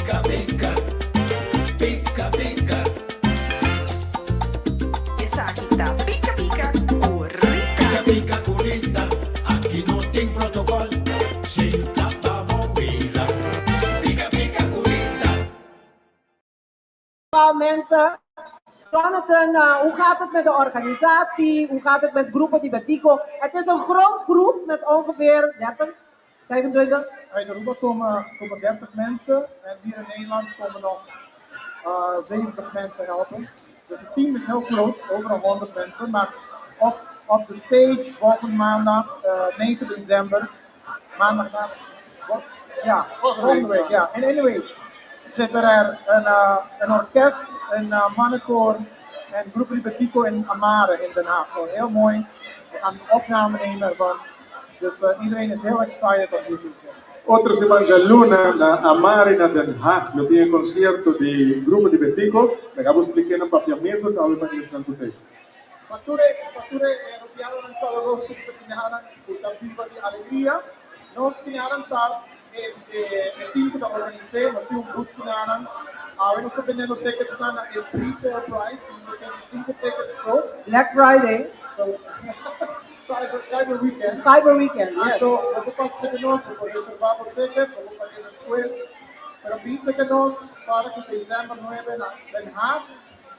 pica, pica, pica. Esa agita, pica, pica, currita. Pica, pica, curita, aquí no tem protocol. Sinta vamos mira. Pica, pica, curita. Mensen, Jonathan, hoe gaat het met de organisatie? Hoe gaat het met groepen die met Tico? Het is een groot groep met ongeveer 30, 25. Uit Aruba komen 30 mensen en hier in Nederland komen nog 70 mensen helpen. Dus het team is heel groot, over 100 mensen. Maar op de stage volgende maandag, 9 december, volgende week, ja. En anyway, zit er een orkest, een mannenkoor en groep Libetico in Amare in Den Haag. Zo heel mooi. We gaan een opname nemen ervan. Dus iedereen is heel excited om hier te zijn. Outra semana luna na Amare na Den Haag, eu tinha concerto de grupo de Betico, acabamos explicando um papiamento da aula para eles não ter. Pature rupiano ng kaloroso sa kinahanan utang viva di alegria. Nós kinahanan tal team ko na organize, mas yung group kinahanan. Nós vendendo tickets na pre-sale price, tem 75 tickets so. Black Friday, So Cyber Weekend. Cyber Weekend, yes. Então, vou passar que nós, vou reservar o ticket, vou pagar depois. Pero pensa que nós, para que dezembro 9 na Den Haag,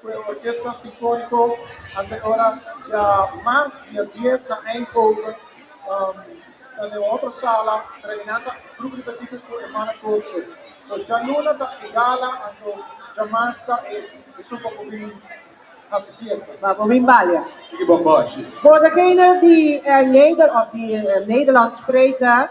foi a Orquestra Sinfônico, até agora, dia março, dia 10 na Eindhoven, na outra sala, treinando grupo de petit com Emana Curso. So, dia luna da Igala, então, dia março da isso um pouco bem as fiesta. Maar Wimbalia. Que bomboche. Voor degenen die Nederlands spreken,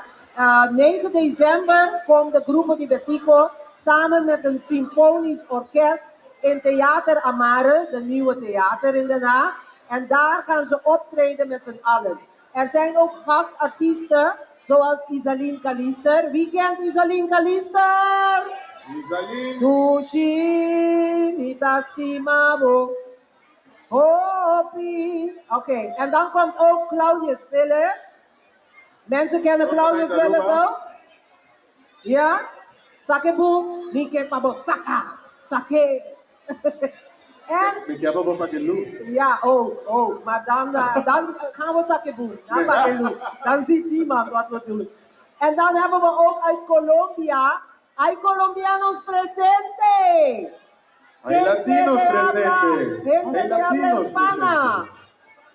9 december komt de groepen die Betico samen met een symfonisch orkest in Theater Amare, de nieuwe theater in Den Haag. En daar gaan ze optreden met z'n allen. Er zijn ook gastartiesten, zoals Isaline Kalister. Wie kent Isaline Kalister? Isaline. Dushi, Mitastimabo. Hopi. Oké, en dan komt ook Claudius Philips. Mensen kennen Claudius Philips ook? Ja? Sakeboom, die kent Pabo Saka. Sake. En, Me quebra para pagar luz. ja, maar dan gaan we Sakeboom. Dan pakken we. Dan ziet niemand wat we doen. En dan hebben we ook uit Colombia. Hay colombianos presente. Hay latinos presentes. Gente Hay de habla latinos hispana. presentes.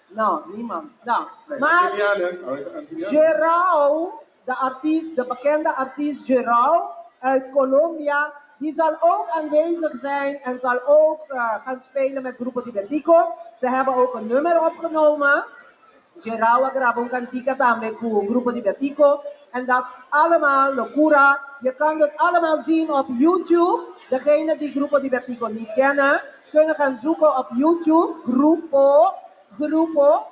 No, niemand. No. Nee, Maar Antillianen. Gerau, de bekende artiest Gerau uit Colombia, die zal ook aanwezig zijn en zal ook gaan spelen met Grupo Di Betico. Ze hebben ook een nummer opgenomen. Gerau grabó un cantica también con Grupo Di Betico. En dat allemaal, Locura. Je kan het allemaal zien op YouTube. Degenen die Grupo Di Betico niet kennen, kunnen gaan zoeken op YouTube. Grupo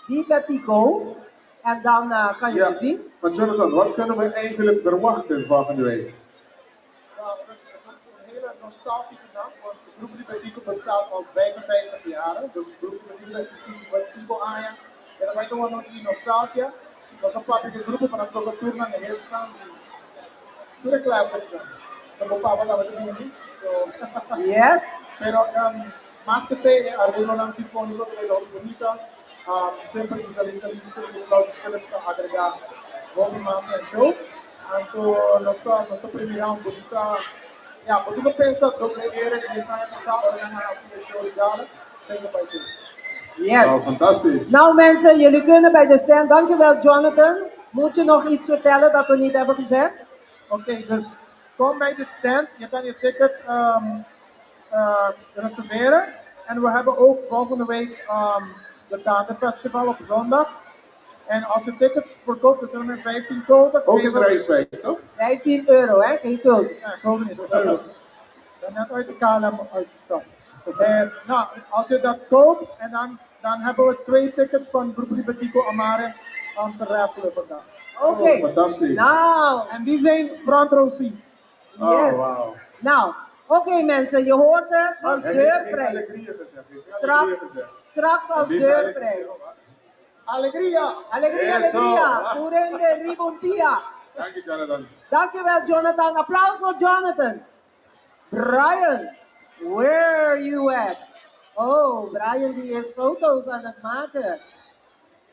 Di Betico. En dan kan je het zien. Maar Jonathan, wat kunnen we eigenlijk verwachten volgende week? Nou, het is een hele nostalgische dag, want de Grupo Di Betico bestaat al 55 jaar. Dus Grupo Di Betico existe há 5 anos. Era vai ter uma noite de nostalgia. Nós somos parte do grupo para toda a turma na Hillsong. Tudo classics lá. Então, papa estava também. Yes. Pero, mais que sei, arreglo ng sinfónico, pero bonita. Sempre Isaline Kalister e Claudius Philips a agregar Bobby Massa na show. Então, nossa primeira bonita. Ja, wat ik pensa, doble ere, que sai passar, ora na assim de show ligada, sem no país. Yes. Nou, fantastisch. Nou mensen, jullie kunnen bij de stand. Dankjewel Jonathan. Moet je nog iets vertellen dat we niet hebben gezegd? Oké, dus kom bij de stand. Je kan je ticket reserveren. En we hebben ook volgende week de Datenfestival op zondag. En als je tickets verkoopt, dan zijn er 15 gulden. Ook in prijswijk, toch? 15 euro, hè? Geen gulden. Ja, gulden niet, euro. Dan net uit de KLM uitgestapt. Nou, als je dat koopt, en dan hebben we 2 tickets van Grupo Di Betico Amare te raffelen vandaag. Oké. Fantastisch. Nou, En die zijn front row seats. Oh, yes. wauw. Nou, oké mensen, je hoort het als Hij heeft geen deurprijs. alegria gezegd. Straks als Dit is deurprijs. Alegria! Alegria, Eso. alegria. Purende ribompia. Dank je, Jonathan. Dankjewel Jonathan. Applaus voor Jonathan. Brian, where are you at? Oh, Brian die is foto's aan het maken.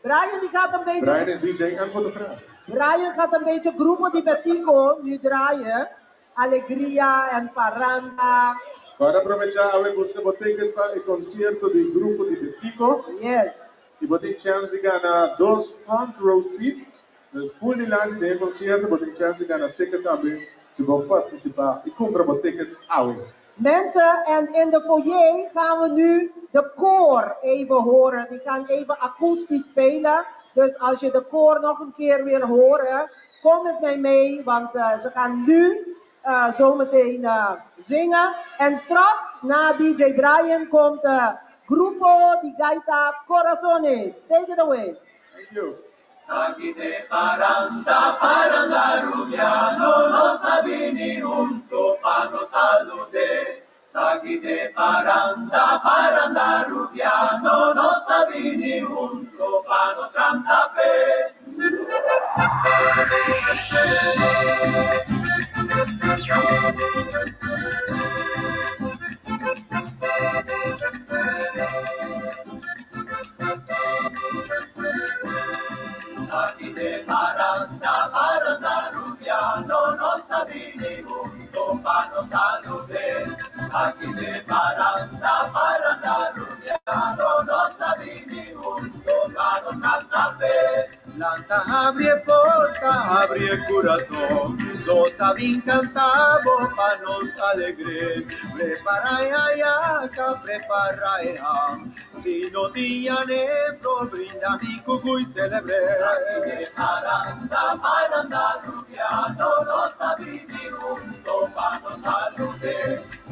Brian die gaat een beetje... Brian is DJ en fotograaf. Brian gaat een beetje Grupo Di Betico nu draaien. Alegria en Paranda. Para aprovechar a ver busca boteca para el concierto del grupo de Betico. Yes. Y botem chance de ganar 2 front row seats. Dus full de land de concierto, botem chance de ganar ticket também. Se vão participar e compra boteca awe. Mensen, en in de foyer gaan we nu de koor even horen. Die gaan even akoestisch spelen. Dus als je de koor nog een keer wil horen, kom met mij mee. Want ze gaan nu zometeen zingen. En straks, na DJ Brian, komt Grupo Di Gaita Corazones. Take it away. Thank you. Sakite paranda, paranda rubiano, no sabini junto pa no salude. Sakite paranda, paranda rubiano, no sabini junto pa no cantape. Sakite paranda, paranda rubiano, no sabini junto pa no salude. Sakite paranda, paranda rubiano, no sabini junto pa no cantape. Lanta abre porta, abre corazón, nos sabin cantamos pa nos alegre. Prepara ya, prepara ya. Si no tiene pro, brinda mi cucu y celebre. Sakite paranda, paranda rubiano, no sabini junto pa no salude.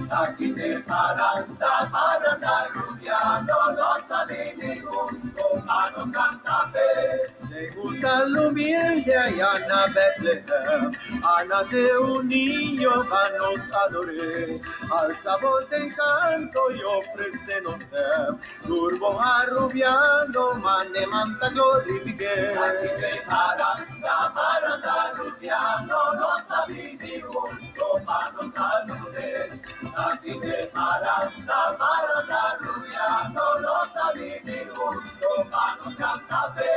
Sakite paranda, paranda rubiano, no sabini junto pa no cantape. Le gusta lo humilde allá en Bethlehem, a nacer un niño pa nos adorar. Al sabor del canto y ofrecenos turbo arrubiando, mane manta glorifique. Sakite paranda, paranda rubiano, no sabini junto pa no salude. Sakite paranda, paranda rubiano, no sabini junto pa no cantape.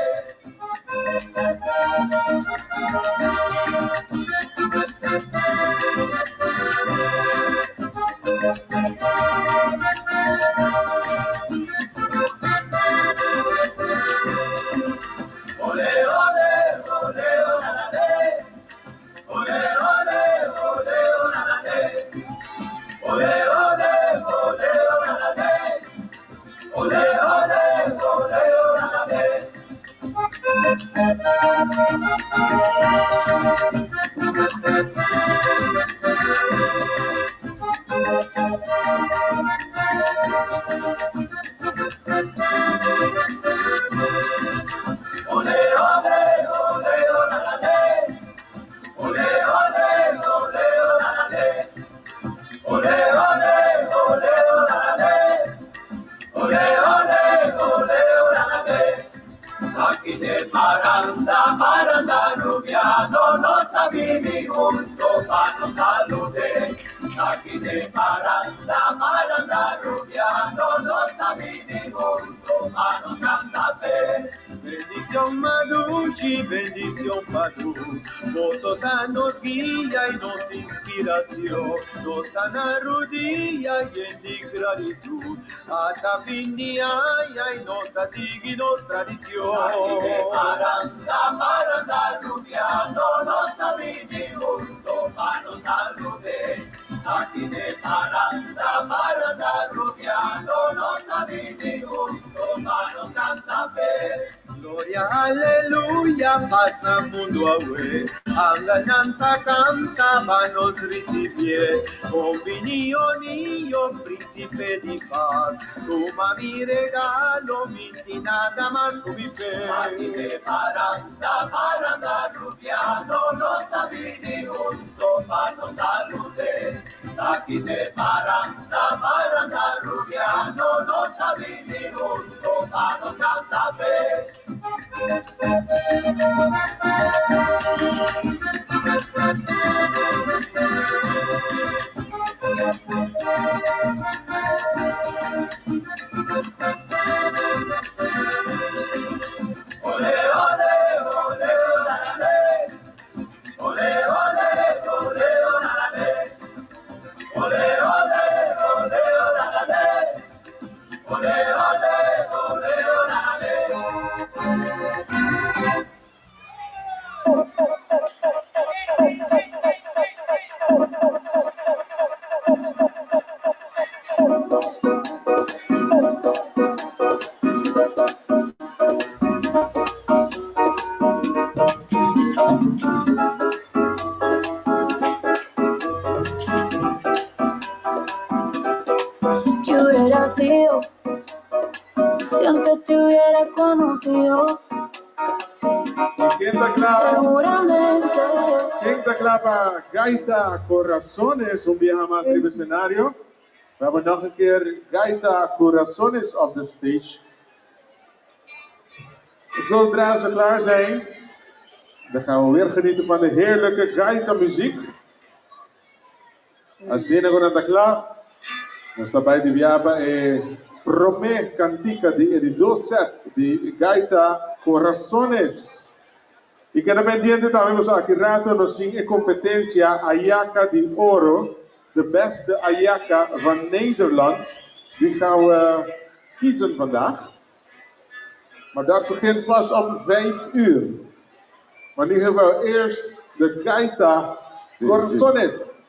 Ole, ole, ole, olale. Ole, ole, ole, olale. Ole, ole, ole, olale. Ole, ole, ole, olale. Ole, ole, ole, olale. Ole, ole, ole, olale. Ole, ole, ole, olale. Ole, ole, ole, olale. Sakite paranda, paranda rubiano, no sabini junto pa no salude. Sakite paranda, paranda rubiano, no sabini junto pa no cantape. Bendición Maduchi, bendición Padu, vosotras nos guía y nos inspiración, nos dan arrodilla y en di gratitud, hasta fin de año y nos da signos tradición. Sakite paranda, paranda rubiano, no sabini junto pa no salude. Sakite paranda, paranda rubiano, no sabini junto pa no cantape. Gloria, aleluya, paz na mundo awe. Angananta canta, manos recibir. Opinión niño, príncipe di paz. Toma mi regalo, minti nada más con mi fe. Sakite paranda, paranda rubiano, no sabini junto pa no salude. Sakite paranda, paranda rubiano, no sabini junto pa no cantape. Que hubiera sido si antes te hubiera conocido? Quinta clava. Seguramente. Quinta clava, Gaita Corazones, un día más in het scenario. We hebben nog een keer Gaita Corazones op de stage. Zodra ze klaar zijn, dan gaan we weer genieten van de heerlijke Gaita muziek. Assim agora está claro. Nós também devíamos promê cantica de 2 set de Gaita Corazones. E que pendiente também vamos aqui rato nós temos a competência Ayaka de Ouro, de beste Ayaka van Nederland. Die gaan we kiezen vandaag. Maar dat begint pas om 5 uur. Maar nu hebben we eerst de Gaita Corazones.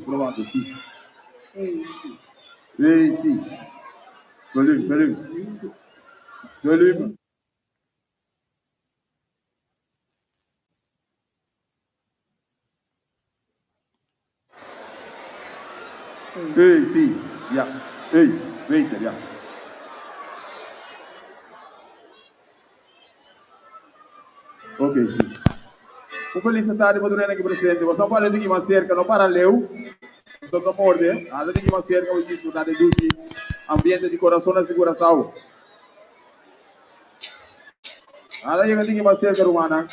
Pronto, sim. Sim. Volume. Sim. Ja. Beter, ja. Ok, sim. Vou felicitar o aqui presente. Você pode ter que ir cerca, não para leu. Estou com ordem. Além de que ir cerca, eu disse que o ambiente de coração na segurança. Além de que ir cerca, Romana.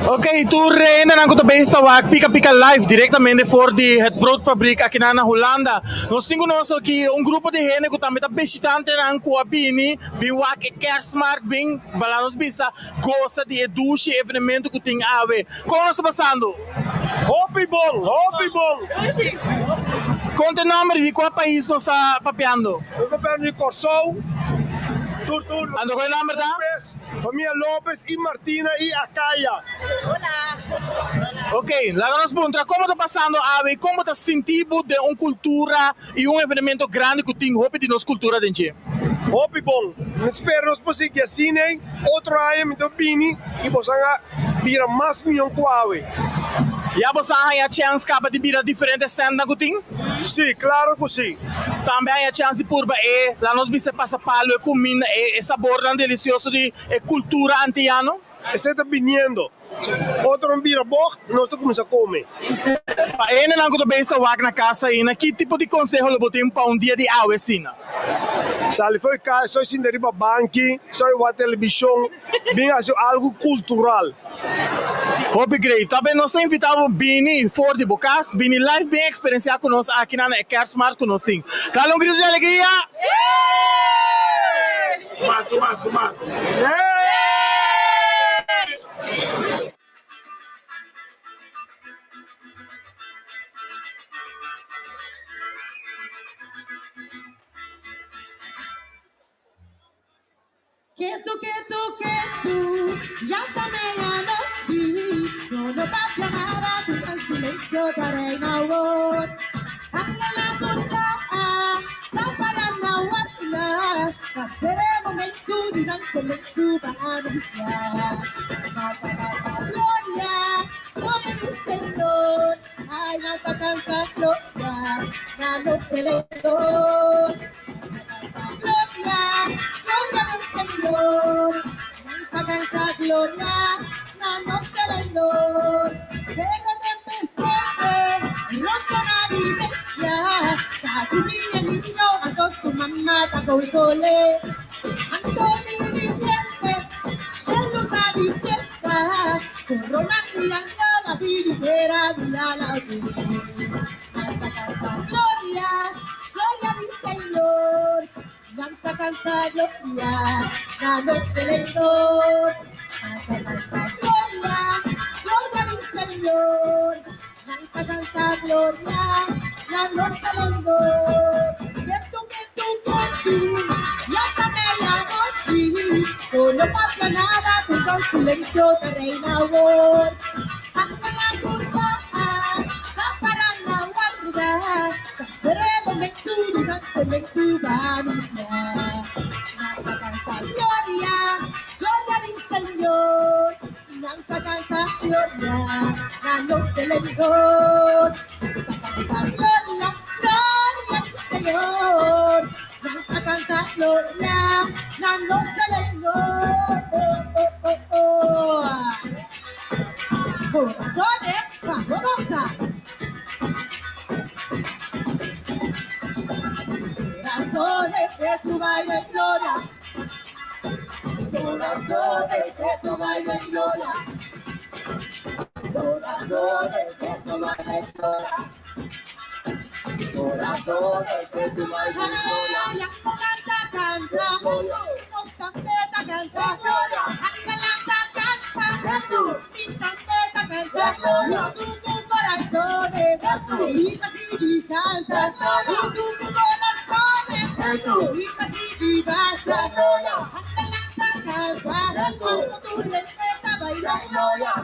Oké, toen rijden en dan besta wak Pika live diretamente voor het broodfabriek aqui na Holanda. Nós temos aqui grupo de gente que também está visitando na Coabini, bem wak kerstmarkt, bem balanos bista, gosta de douche evenemento que tem a ver. Como nós está passando? Hopi bol. Conta o nome de qual país nós está papeando? Eu papeando de Corsol. Ando com o nome da? Família Lopes e Martina e Acaya. Ok, lá nos perguntar como está passando a ver, como está sentindo de uma cultura e um evento grande que tem hopi de nossa cultura dentro. Hopi bom. Espero nós possamos que assinem outro ano então bini e possamos virar mais milhão quase. Já você tem a chance de virar diferentes stands na Guting? Sim, claro que sim. Também a chance de purba lá nós vamos passar palo e comida e sabor delicioso de cultura antiano. Você está vindo. Outro não vira bom, nós estamos a comer. E não que bem essa wak na casa aí, que tipo de conselho você tem para dia de aula assim? Se foi cá, só sem deriva banque, só uma televisão, bem algo cultural. Hopi great. Também nós invitamos Bini for de Bocas, Bini live bem experienciar conosco aqui na Kerstmarkt conosco. Dá um grito de alegria. Mas. Quieto, silencio de reina voz. Angela Tunda, Tapara Nawatla, Caseremo Mentu, Dinante Mentu, Banabia, Gloria, Gloria del Señor, ay, Nata canta Gloria, Nano Selector, Gloria, Gloria del Señor, Nanta canta Gloria, Nano Selector, Guerra de Pesete, no con Avidencia, Taturía niño, a todos tu mamá, Taco y Cole, Antonio Vicente, Saluda Vicenta, Corona mirando la vidriera, mira la vidriera. Gloria, Gloria del Señor, Canta, canta, Gloria, la noche del sol. Canta, canta, Gloria, Gloria del Señor, Canta, canta, Gloria, la noche del sol. Que tú, llámame la noche, no pasa nada, tú con silencio te reina voz. Hasta la curva, la paranda guarda, queremos me tu vanidad. Gloria, gloria del Señor, canta, canta, gloria, la noche del sol. Gloria, gloria del Señor, canta, canta, gloria, la noche del sol. Corazones, fabulosa. Corazones que tu baile gloria. Corazones que tu baile gloria. Corazones que tu baile gloria. Corazones que tu baile gloria. Canta, canta, no tampeta, canta, canta, canta, mi tampeta, canta, tu corazones, y casi canta, tu corazones, y casi basta, canta, con tu respeta bailar, canta,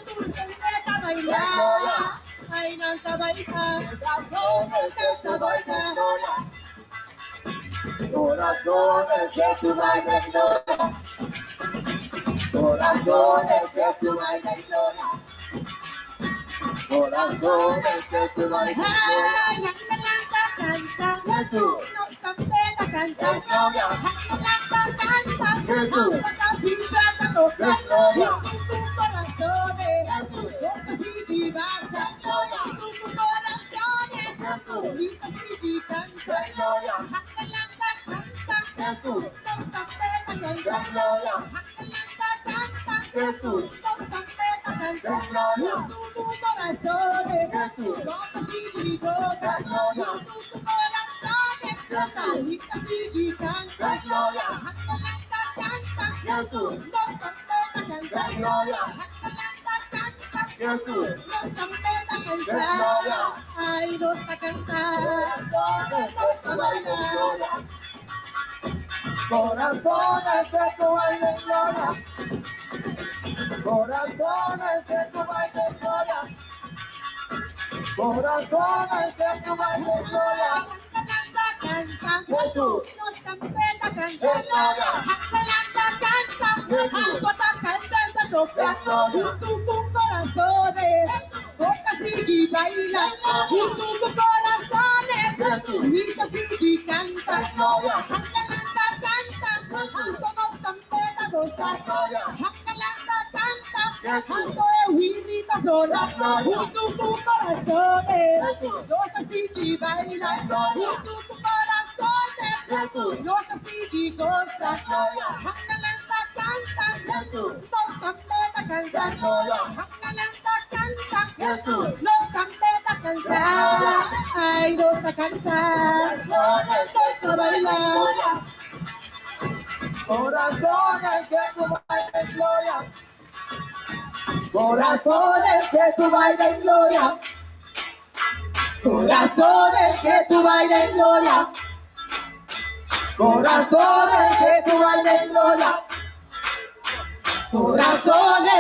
con tu respeta bailar. Ay, nanta baila, nanta baila. Corazones que tu baile gloria. Corazones que tu baile gloria. Corazones que tu baile gloria. Ay, canta, canta, tú, no tampeta, canta, canta, ay, dos a cantar, corazones que tu baile gloria, corazones que tu baile gloria, corazones que tu baile gloria, canta, tú, no tampeta, canta, tu corazones, bocas y baila, tu corazones, y casi canta, canta, como tampeta, goza, canta, canto de huirrita sola, tu corazones, bocas y baila, tu corazones, bocas y goza, ay, dos a cantar, dos a bailar. Corazones que tu baile gloria. Corazones que tu baile gloria. Corazones que tu baile gloria. Corazones que tu baile gloria. Corazones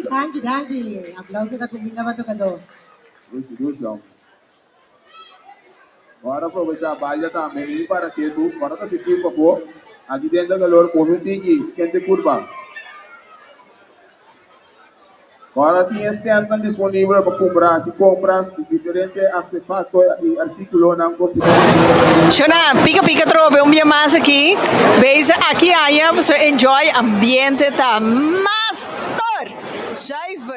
Danke. Aplauso ka kung minamatugador. Instituição. Agora aproveitar a balha também e para que tu para que se fique por aqui dentro da galera community que tem curva. Agora tem stand disponível para comprar, se compras diferentes artefatos e artículos não custa. Shona, pica trobe, dia mais aqui. Veja aqui aí, você enjoy ambiente tá master.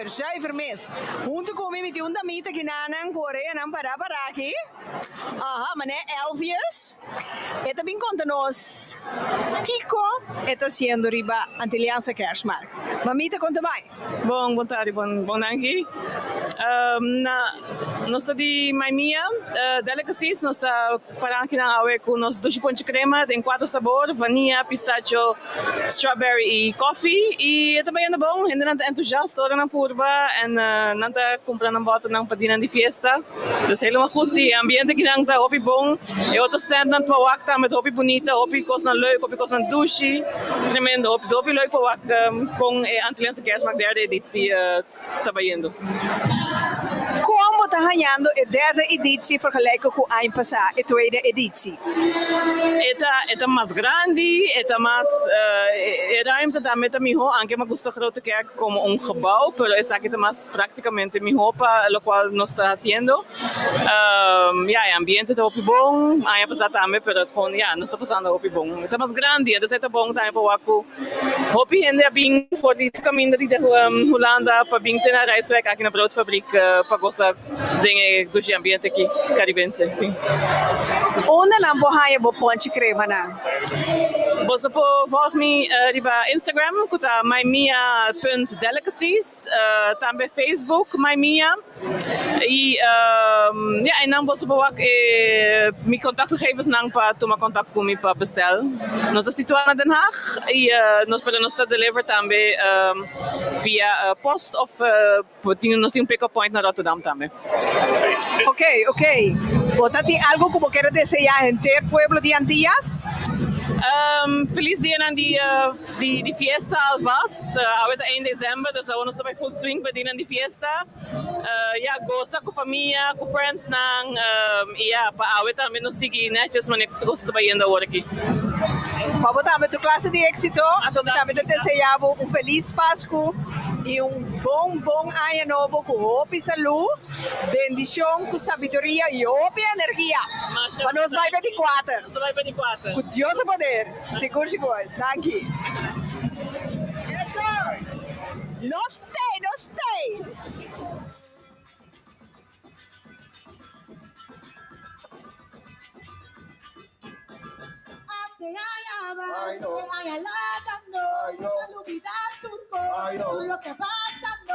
Zuiver mis. Junto com mim, met uma mita que nanang Korea nang para aqui. Aha, mané Elvius. Eta bem conta nós. Kiko, eta sendo riba Antilianse Kerstmarkt. Mamita conta mais. Boa tarde, bom danke. Nós está de Maimia, delicacies, nós está para aqui na aue com nós 2 pontos de crema, tem 4 sabores, vanilla, pistacho, strawberry e coffee. E também é bom, ainda não está entusiasta, ora na purba, e não está comprando bota não para dinar de festa. Dus helemaal goed, die ambiente aqui não está hopi bom. E outro stand não para wakta, met hopi bonita, hopi coisa leuk, hopi coisa douche, tremendo, hopi leuk para wakta com Antilianse Kerstmarkt derde editie trabalhando. Como está ganhando a 3e editie vergelijken com a passada, a 2e editie? Esta mais grande, esta mais ruimte também está melhor, aunque me gusta grote kerk como gebouw, pero es aquí más prácticamente mejor para lo cual nos está haciendo. El ambiente está muy bom, año pasado también, pero no está pasando muy bom. Está más grande, entonces está bom también para Waku. Hopi gente bing voor die caminho de Holanda, para bing na reisweg aqui na broodfabriek, para gostar dingen do ambiente aqui caribense. Sim. Onde não bohaia bo ponte crema na? Você pode volg me riba Instagram, kuta mymia.delicacies, também Facebook mymia. E en dan você pode me contactgegevens nang para tomar contato comigo para bestel. Nós estamos situados in Den Haag e nós podemos deliver também via post of nós temos pick-up point na Rotterdam também. Ok. ¿Vos tem algo como quieres desejar en el pueblo de Antillas? Feliz dia aan die fiesta alvast. Ahorita 1 dezembro, dus we nos também full swing bedienen die fiesta. Goza com família, com friends nang. Pa ahorita também nos sigue netjes, mas eu gosto também ainda agora aqui. Vamos também tu classe de éxito. Também te desejamos feliz Páscoa e bom ano novo com hope e saúde, bendição, com sabedoria e hope e energia. Para nós vai 24. Com Deus a poder. Seguro. Danke. No stay. Lo que pasando,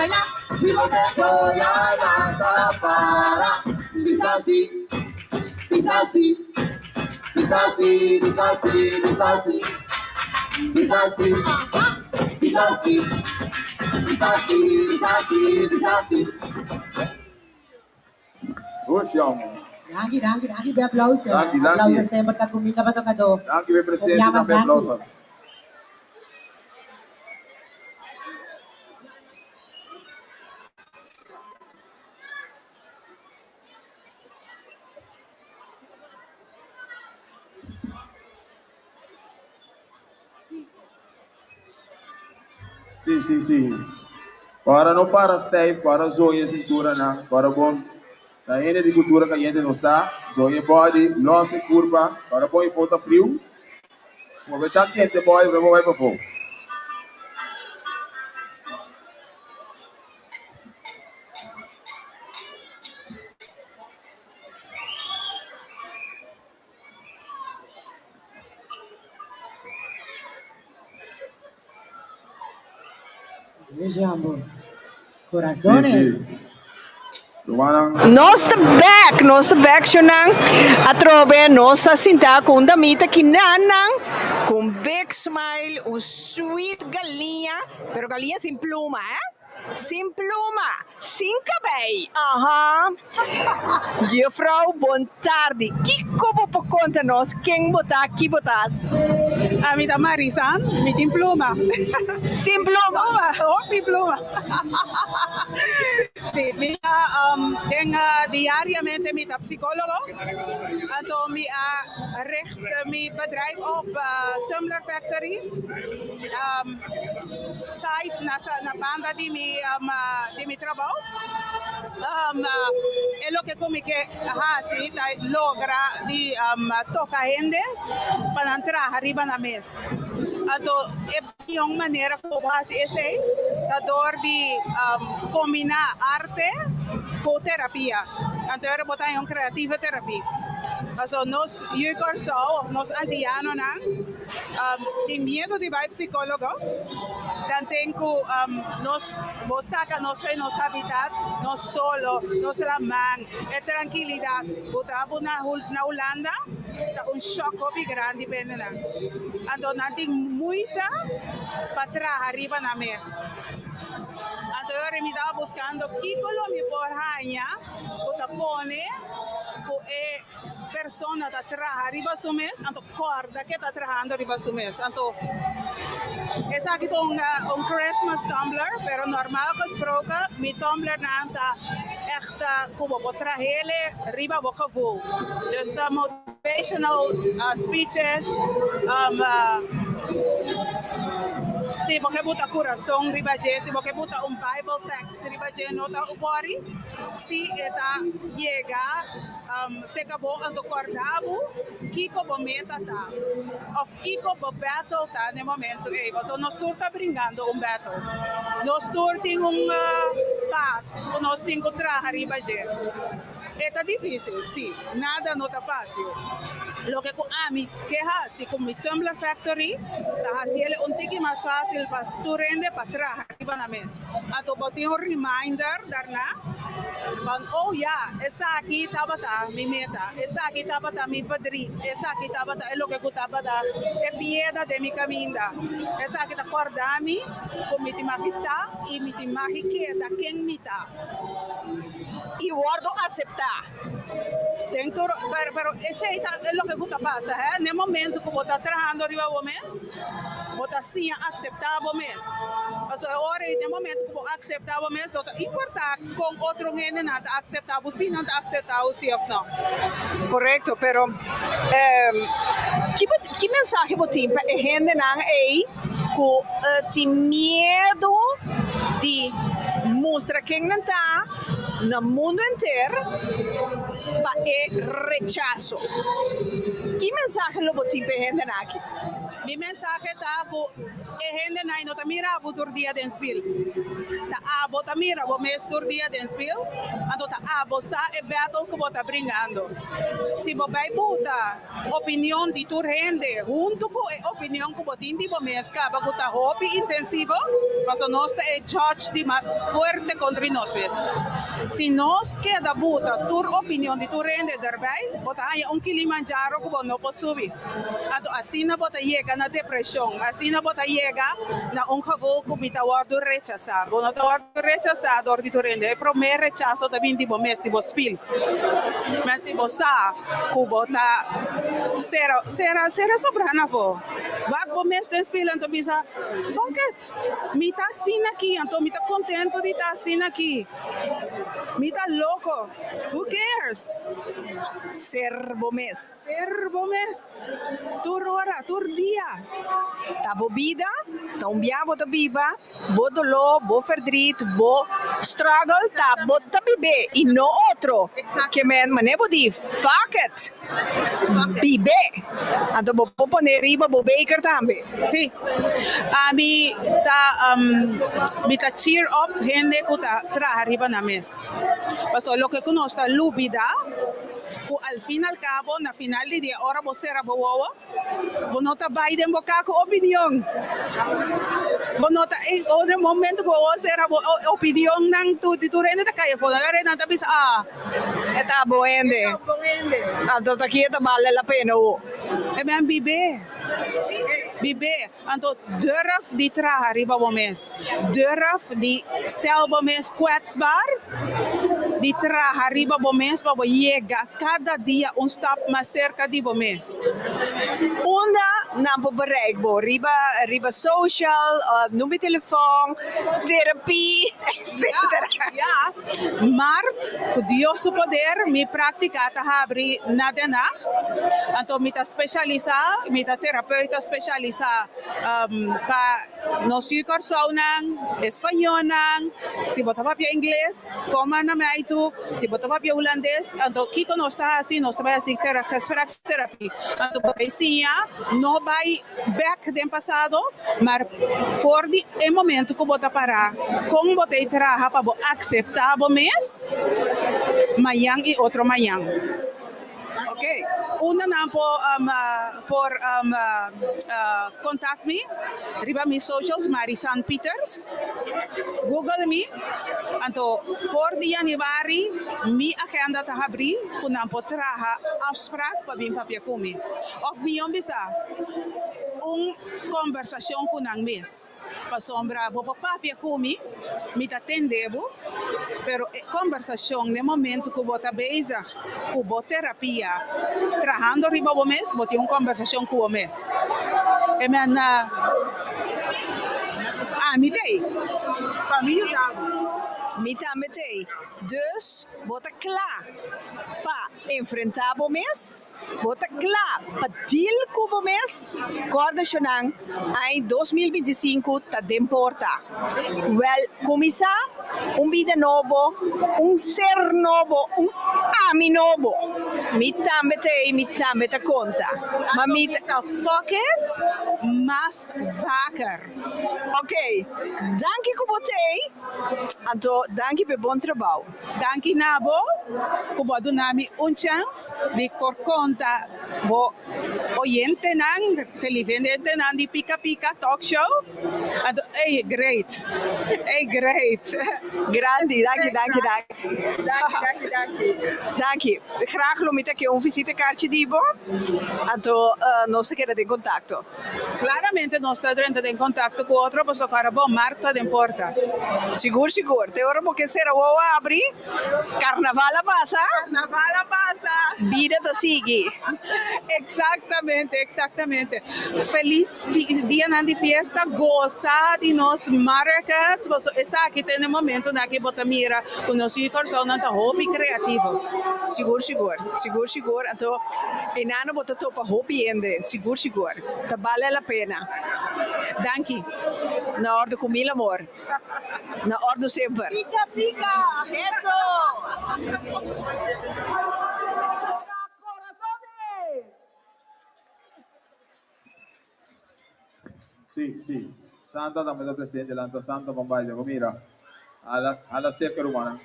bailar. Si porque ya nada para. Pisa así, pisa así, pisa así, pisa así, pisa así, pisa así, pisa así, pisa así, pisa así, pisa así. Oxe, Almo. Danke, bij applaus. Danke. Applaus is sempre dat comida wat ook ado. Dank je, presidente, Ja, maar também dank je. aplauso. Sim. Para não para Steve, para zoe cintura na, para bom. Na ene de cultura que a gente não está, zoe body, losse curva, para bom e volta frio. Vou ver já quente body, vamos vai para fogo. Vejamos. Corazones. Lumanan, Nós back siya atrobe, nós sinta com damita kinanang, com big smile, sweet galinha, pero galinha sem pluma, Sem pluma, sem cabelo. Juffrouw, boa tarde. Que como por conta nós, quem botar, que botas? A mim da Marisa, me tem pluma. Sem pluma? Tem pluma. Sim, me tenho diariamente met psicólogo. Então, me richt mijn bedrijf op Tumblr Factory. Site na banda de mi trabalho. É lo que como que logra de tocar gente para entrar arriba na mesa. Então, é uma maneira como faz esse, dor de combinar arte com terapia. Então, eu botar em creativa terapia. Also, nós, nós antianos, tem medo de ir psicólogo. Dan tenho, nós saca nosso habitat, nós solo, nós lamang, é tranquilidade. Botamos na Holanda, tá choque grande, depende na. Então, não tem muita para trás, arriba na mesa. Então, eu me estava buscando que Colômbia por ranha, o pone, o persona está atrás, arriba do mês, então corda que está atrás, arriba do mês. Então, esse aqui é Christmas tumbler, pero normal que esproca, mi tumbler não está echt como botar ele, arriba boca voo. Dus motivational speeches, se você botar coração, riba se você botar Bible text, riba nota o body, se está chega, se acabou ando cordabo, que como meta tá, of que como battle tá no momento, você não está brincando battle, nós tem paz, nós tem que trabalhar riba é difícil, sim, nada não está fácil. Lo que com ami que assim como o Tumblr Factory, tá assim ele tique mais fácil para tu rende para trás arriba na mesa. Então botei reminder darna, oh essa aqui estava mi meta, essa aqui estava mi padrinho, essa aqui estava é lo que estava é pieda de mi caminda, essa aqui tá acordami, como te magita e me te magiqueta quem me tá. E o ordo aceitar. Pero esse é o que está passando, no momento que você está trabalhando arriba do mês, você sim aceitável mês. Mas agora, no momento que você aceitável mês, não importa com outro gente não está aceitável, se não está aceitável, se não. Correto, pero que mensagem você tem para a gente aí que tem medo de mostrar quem não está no mundo inteiro para rechazo. Que mensagem você tem para a gente aqui? Mi mensagem está que a gente não está mirando por dia de desfile. Está abo tamira, bo mes tur dia den spil, anto ta abo sa e battle ko bota bringando. Si bo bai buta opinion di tur rende, junto ko e opinion ko botindi bo mes ka baguta hopi intensivo, paso nosta e judge di mas fuerte contra nos ves. Si nos queda buta tur opinion di tur rende daarbij, bota haya un Kilimanjaro ko bo no po subi. Anto asina bota llega na depresión, asina bota llega na un gevoel ko mitawar do rechazar. Bo no tawar do rechazar dor di tur rende, pro me rechazo também di bo mes di bo spil. Mas si bo sa ko bota sera sobrana vo. Wag bo mes den spil anto bisa fuck it. Mita sin aqui, anto mita contento de estar sin aqui. Mita loco. Who cares? Serbo mes. Serbo mes. Tur hora, tur dia. Ta bo bida, ta umbiamo ta biba, bo dolo, bo verdriet, bo struggle, ta bo ta bibe, e no outro. Que men manebo di fuck it. Bibe. Anto bo popone riba bo baker tambe. Sí. Mi ta cheer up gente ko ta tra arriba na mes. Paso lo que conosta lubida, ku al fin al cabo na final di dia ora bo sera bo wawa. Bonota Biden boka ko opinion. Bonota otro momento ko sera bo opinion nang tu rende ta kaya fo na rena ta bis Eta boende. Anto ta kieta vale la pena o. E ben Bibe, anto durf die tra arriba bo mes. Durf die stel bo mes kwetsbaar. Die tra arriba bo mes bo llega cada dia un stap mais cerca di bo mes. Onda nampo bereikbaar. Riba social, noem telefoon, therapie, etc. Ja. Mart, con Dios su poder, mi práctica ta habri na de nacht. Anto mita specializa, mita terapeuta specializa pa no suikar saunang, espanhol nang, si bota papia inglês, como na me aitu, si bota papia holandês, anto kiko no está assim, no está assim therapy. Anto parecia no vai back den passado, maar voor die momento que bota parar, com botei traha pa bo acceptar bo mes, mayang e outro mayang. Okay. Una na por contact me. Riba mi socials Marisan Peters. Google me. Anto voor die januari mi agenda te habri kunam po traha afspraak pa bin papia kumi. Of mi bisa conversação com ang mes. Pasombra bo papia kumi mi tatendebo. Pero conversação no momento que bota bezig, que bota terapia, trabajando riba o mes, bota conversação com o mes. E men mitei. Família davo. Mita metei. Dus, bota klaar. Pa enfrentar o mês, bota klaar. Pa deal com o mês, corda chonang, em 2025 tá de importa. Well, começar vida novo, ser novo, ami novo. Mita meta conta. Maar mita fuck it, mas vaker. Ok, dank je kubotei. Anto, dank je per buon trabalho. Danki nabo, kubo do nami chance de por conta bo oyente nang televidente nang di Pika Pika talk show. Ado, great. Grandi, dank je. Graag lo met een visitekaartje dibo. Anto, nos queda in contatto. Claramente non sta entrando in contatto con otro, posso fare bon Marta de porta. Sicuro. Te ora porque será o abri. Carnaval passa. Vida da sigue. Exactamente. Feliz dia de fiesta, goza de nos marcas. Essa aqui tem um momento na que bota mira com nosso coração na hobby criativo. Seguro. Então, enano bota topa hobby ende. Seguro. Tá vale a pena. Danke. Na ordem com mil amor. Na ordem sempre. Pica. Eso. Sì. Santa, dammi da presidente, l'anta Santa Bombaglio, mira. Hala cerca rumana.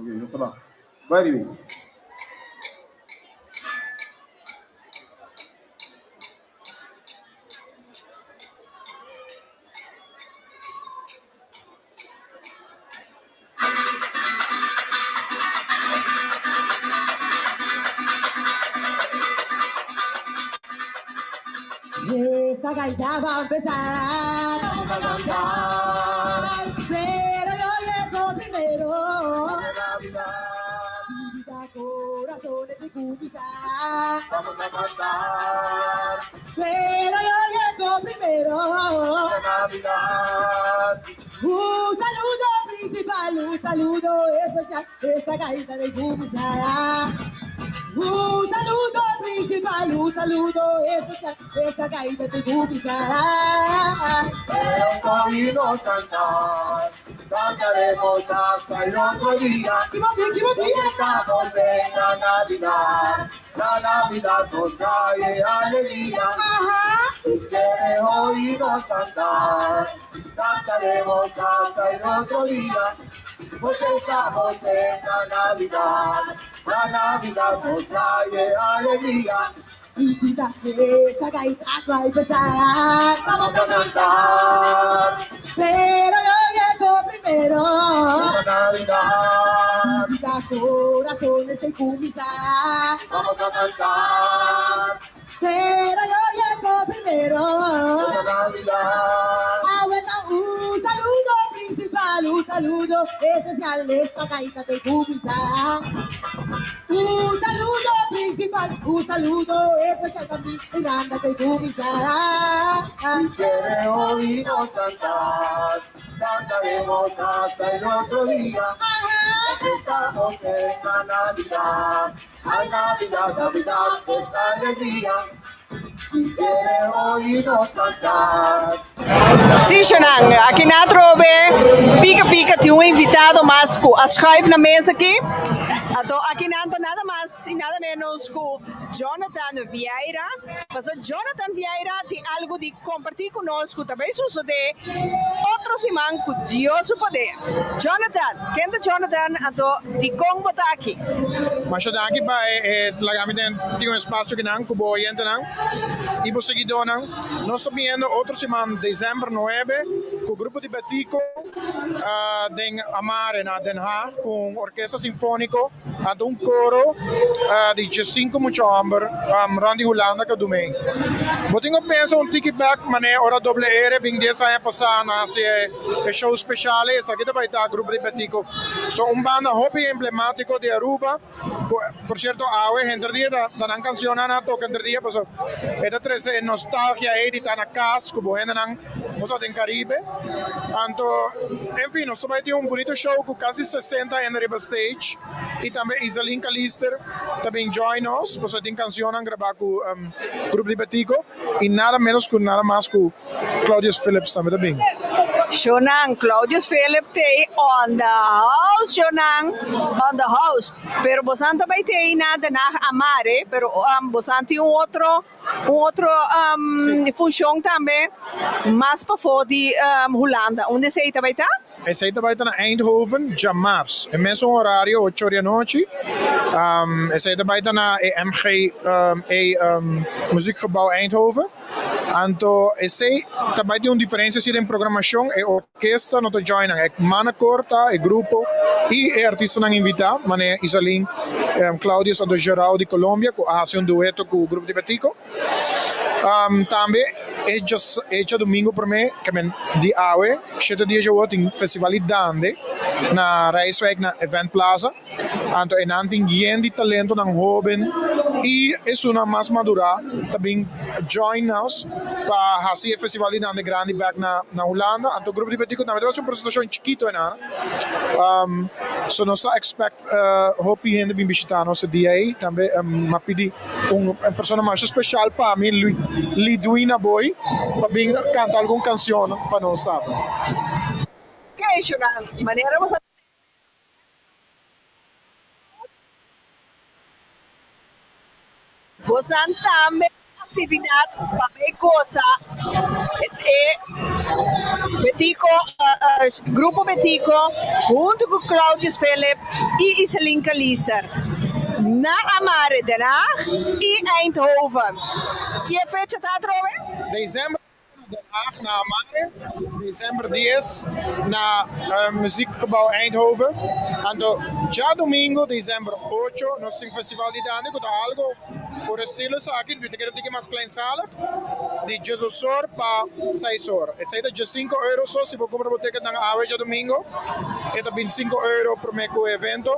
Okay, nasa ba? Vai, Rivi. Esta gaita va a empezar a cantar, pero yo llego primero. Vida, corazones y cúbica, vamos a cantar, pero yo llego primero. Navidad. Un saludo principal, un saludo especial, esta gaita de cúbica. Un saludo principal, un saludo especial, esta gaita de cúbica. Queremos oírnos cantar, cantaremos hasta el otro día. Estamos en la Navidad nos trae alegría. Quiere oírnos cantar, cantaremos hasta el otro día. Porque estamos en la Navidad nos trae alegría. Y quizás esta gaita va a empezar, vamos a cantar, pero yo llego primero. La Navidad, vida, corazones y cúbica, vamos a cantar, pero yo llego primero. La Navidad. Ah, bueno, un saludo principal, un saludo especial, esta gaita de cúbica. Un saludo principal, un saludo especial también, Miranda de cúbica. Si quiere oírnos cantar, cantaremos hasta el otro día. Estamos en la Navidad, ay Navidad, Navidad, esta alegría. Si quiere oírnos cantar. Sim, Xanang, aqui na Trobe, pica tem um invitado mais com a schuif na mesa aqui. Então, aqui não nada mais e nada menos com Jonathan Vieira. Mas o Jonathan Vieira tem algo de compartilhar conosco, também sucede outros irmãos com Deus o poder. Jonathan, quem é Jonathan? Então, de como botar aqui? Mas eu aqui para lagar-me tem espaço que não, como oriente não. E por seguidor não, nós estamos vendo outros irmãos, dezembro 9, com o grupo de Betico, em Amare, na Den Haag, com orquestra sinfônica, a um coro de 5 muchomber, Randy Holanda, que é do meio. Eu tenho pensado ticket-back, mas é hora doble R, bem 10 anos passar na show especial, essa aqui vai estar o grupo de Betico. São banda hobby emblemático de Aruba, por certo, entre dia da canção na toca entre dia, pues esta tres nostalgia aí tá na casa, como ainda não, nós em Caribe. Então, enfim, nós vai ter bonito show com quase 60 em riba stage e também Isalin Kalister também join nós, pues tem canção a gravar com o grupo de Betico e nada menos com nada mais com Claudius Phillips também. Shonang, Claudius Philip te on the house, Shonang, on the house. Pero bosanta vai ter nada na Amare, pero bosanta tem outro função também, mais para fora de Holanda. Onde você vai estar? Esse vai estar na Eindhoven, já março. É mesmo horário, 8 horas da noite. Esse vai estar na EMG, Muziekgebouw Eindhoven. Então, esse também tem uma diferença em programação. É orquestra, não joina. É mana corta, é grupo e é artista não invitado. Mas é Isalin, Claudius do Geral de Colômbia, que faz dueto com o grupo de Betico. Também é domingo para mim, que é de Aue, 7 dias de outro em Festival Dande, na Rijswijk, na Event Plaza. Então, é não tem gente de talento, não jovem, E isso na mais madura também join nós para fazer o festival de Nande Grande back na Holanda. Então o grupo de Betico também vai ser uma apresentação chiquito na. So nós expect hope gente bem visitar nosso dia aí também mas pedir uma pessoa mais especial para mim Lidwina Boy para bem cantar alguma canção para nós sabe. Ok, Shonan, maneira você você também atividade para coisa Betico, grupo Betico, junto com Claudius Philip e Iselinka Lister. Na Amare Den Haag e Eindhoven. Que fecha está trove? Dezembro Den Haag na Amare, dezembro 10 na Muziekgebouw Eindhoven. En já domingo, dezembro 8, nós temos festival de dança, que é algo por estilo aqui, porque é mais kleinschalig. De 16 horas para 6 horas. Essa é de 5 euros só se você comprar o ticket na AWE domingo. É de 25 euros por meio evento.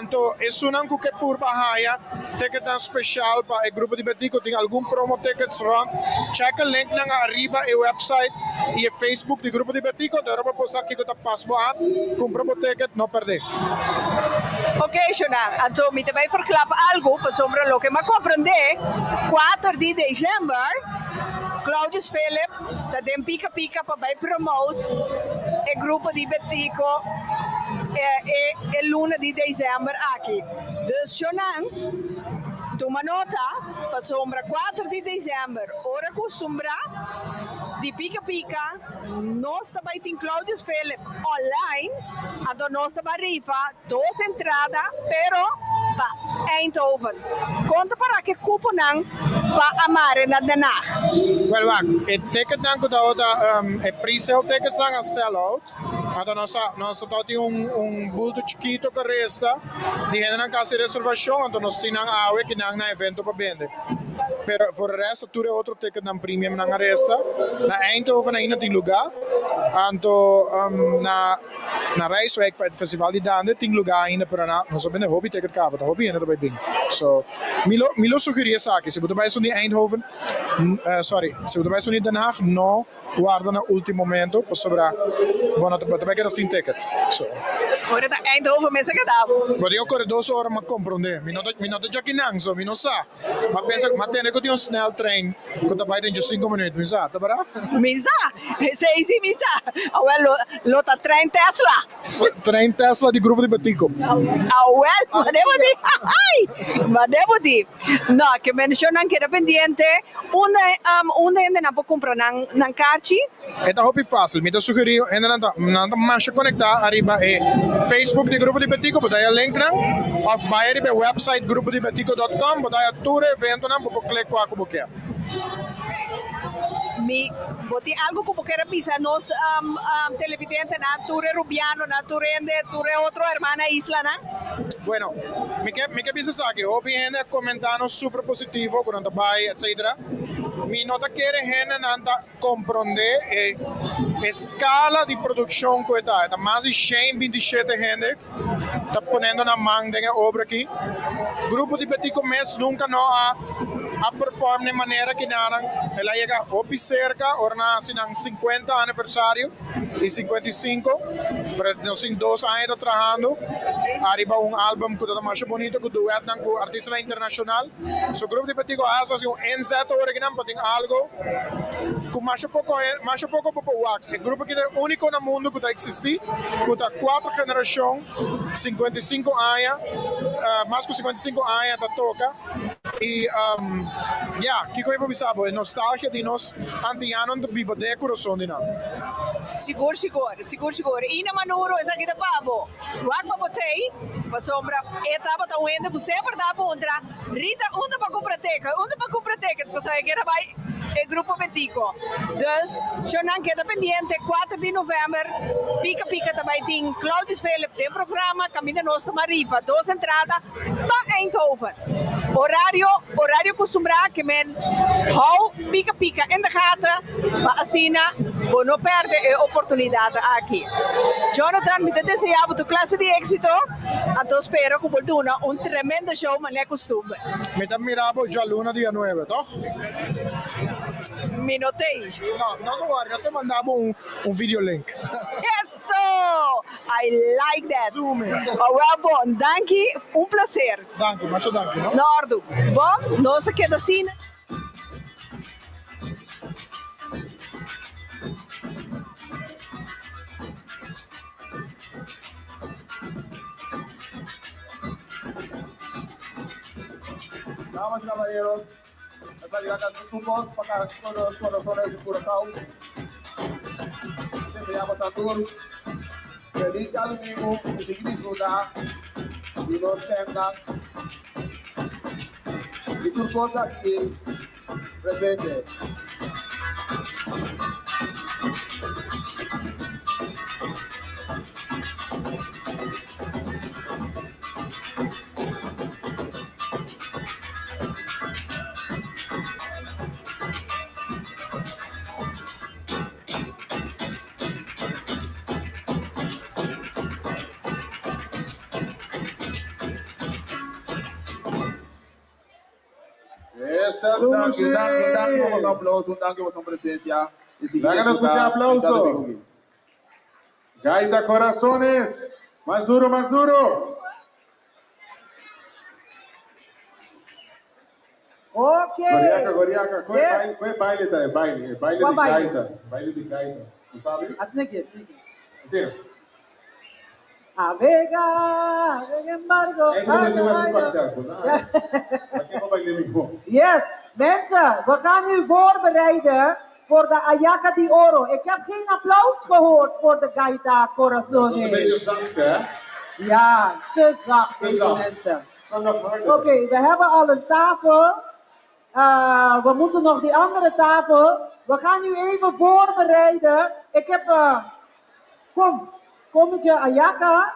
Então, é uma coisa por bahia, ticket especial para o grupo de Betico. Tem algum promo tickets rond. Check o link na arriba e website e Facebook do grupo de Betico. Então, para posar aqui que está passo aan, compra o ticket, não perder. Ok, Shonan. Então, me também verklap algo para sobre o que me compreender. 4 de dezembro, Claudius Philip, da den Pica para vai promote o grupo de Betico e luna de dezembro aqui. Dus Shonan, toma nota para sombra 4 de dezembro, hora com sombra de Pica, nós também tem Claudius Philip online, então nós também rifa 2 entradas, pero para Eindhoven. Conta para que cupo nang para Amare na Den Haag. Well, wacht. Het ticket dan het pre-sale tickets zijn een sell-out. Então nós temos bulto chiquito que resta. Die hebben dan kasi reservação, então nós temos awe que não na evento para vender. Pero voor de rest, tudo é outro ticket dan premium na resta. Na Eindhoven ainda tem lugar. Então na Rijswijk para o festival de dança tem lugar ainda para nós sabemos de hobby ticket cabo, hobby ainda também bem. So, milo sugerir essa aqui, se você vai só em Eindhoven, se você vai só em Den Haag, não guarda no último momento, para sobrar, bueno, também queda sem ticket. So. Ora da Eindhoven mesmo que dá. Mas eu corro 2 horas para compreender. Me nota já que não, so me não sabe. Mas pensa, mas tem que ter snel trein, que também tem 5 minutos, me sabe, tá bom? Me sabe, sei me sabe. Lota trein Tesla. Trein Tesla de grupo de Betico. Mas devo dire. No, che mencionan que era pendiente, onde ainda não pode comprar nan carci? É hobby fácil, me sugeriu, ainda não mais conectar arriba é Facebook de grupo de Betico, botar o link não, ou vai arriba website grupodebetico.com, botar todo evento não, para clicar com o que Mi boti algo como que era pisa nos televidente na ture rubiano na turende ture outro hermana isla na. Bueno, me que piensas aqui, hobby gente comentando super positivo quando vai, etc. Mi nota quiere gente nanta compreender escala de produção que está mais de 127 gente está ponendo na mão de obra aqui. Grupo de Betico Mes nunca não a perform de maneira que nada ela chega ou cerca ou na 50 aniversário e 55 para nós em 2 anos trabalhando arriba álbum que está mais bonito que duet com artista internacional so grupo de Betico asa assim NZ original para tem algo com mais pouco popular o grupo que é único no mundo que está existir que está 4 gerações 55 anos mais que 55 anos está toca e que coisa para saber é nostalgia de nós antianos de biblioteca coração de nós Siguro. E na manuro essa aqui da pabo. Wag pa botei, pa sombra, etapa ta wende, bu sempre dá para entrar. Rita, onde para comprar ticket? Pa so que era vai e Grupo Betico. Dus, zo dan queda pendiente, 4 de novembro, Pica Pica também tem Claudius Philip, tem programa, Camina Nostra Mariva, 2 entradas para Eindhoven. Horário costumbrado que men hou Pica Pica in de gaten, para assim, voor não perder a oportunidade aqui. Jonathan, me desejamos tu classe de éxito, então espero que voltuna un tremendo show, mas não é costume. Me te admiramos ya luna día 9, ¿toch? Me notei. No se guarda, se mandamos un video link. Eso! I like that. Well, bom, danke, um prazer. Danke, mas zo danke, no? Nordo. Bom, não se queda assim. Damas y caballeros, esta llegada de grupos para los corazones de Curazao. Deseamos a todos feliz año nuevo y que disfrutar y nos tengan y grupos aquí presentes. Danke por vuestro aplauso, danke por vuestra presencia. Háganos mucho aplauso. Gaita Corazones, más duro, más duro. Ok. Goriaca, Yes. ¿cuál baile también? Baile Qual de baile? gaita. Baile de gaita. ¿Tú sabes? Assim aqui. Sí. A Vega embargo. Eso es lo más impactante, ¿no? Aquí no baile mismo. Yes, mensen, we gaan nu voorbereiden voor de Ayaka di Oro. Ik heb geen applaus gehoord voor de Gaita Dat is een Corazones. beetje zacht, hè? Ja, te zacht Te deze zacht. mensen. Kan nog harder. Oké, we hebben al een tafel. We moeten nog die andere tafel. We gaan nu even voorbereiden. Ik heb, kommetje Ayaka,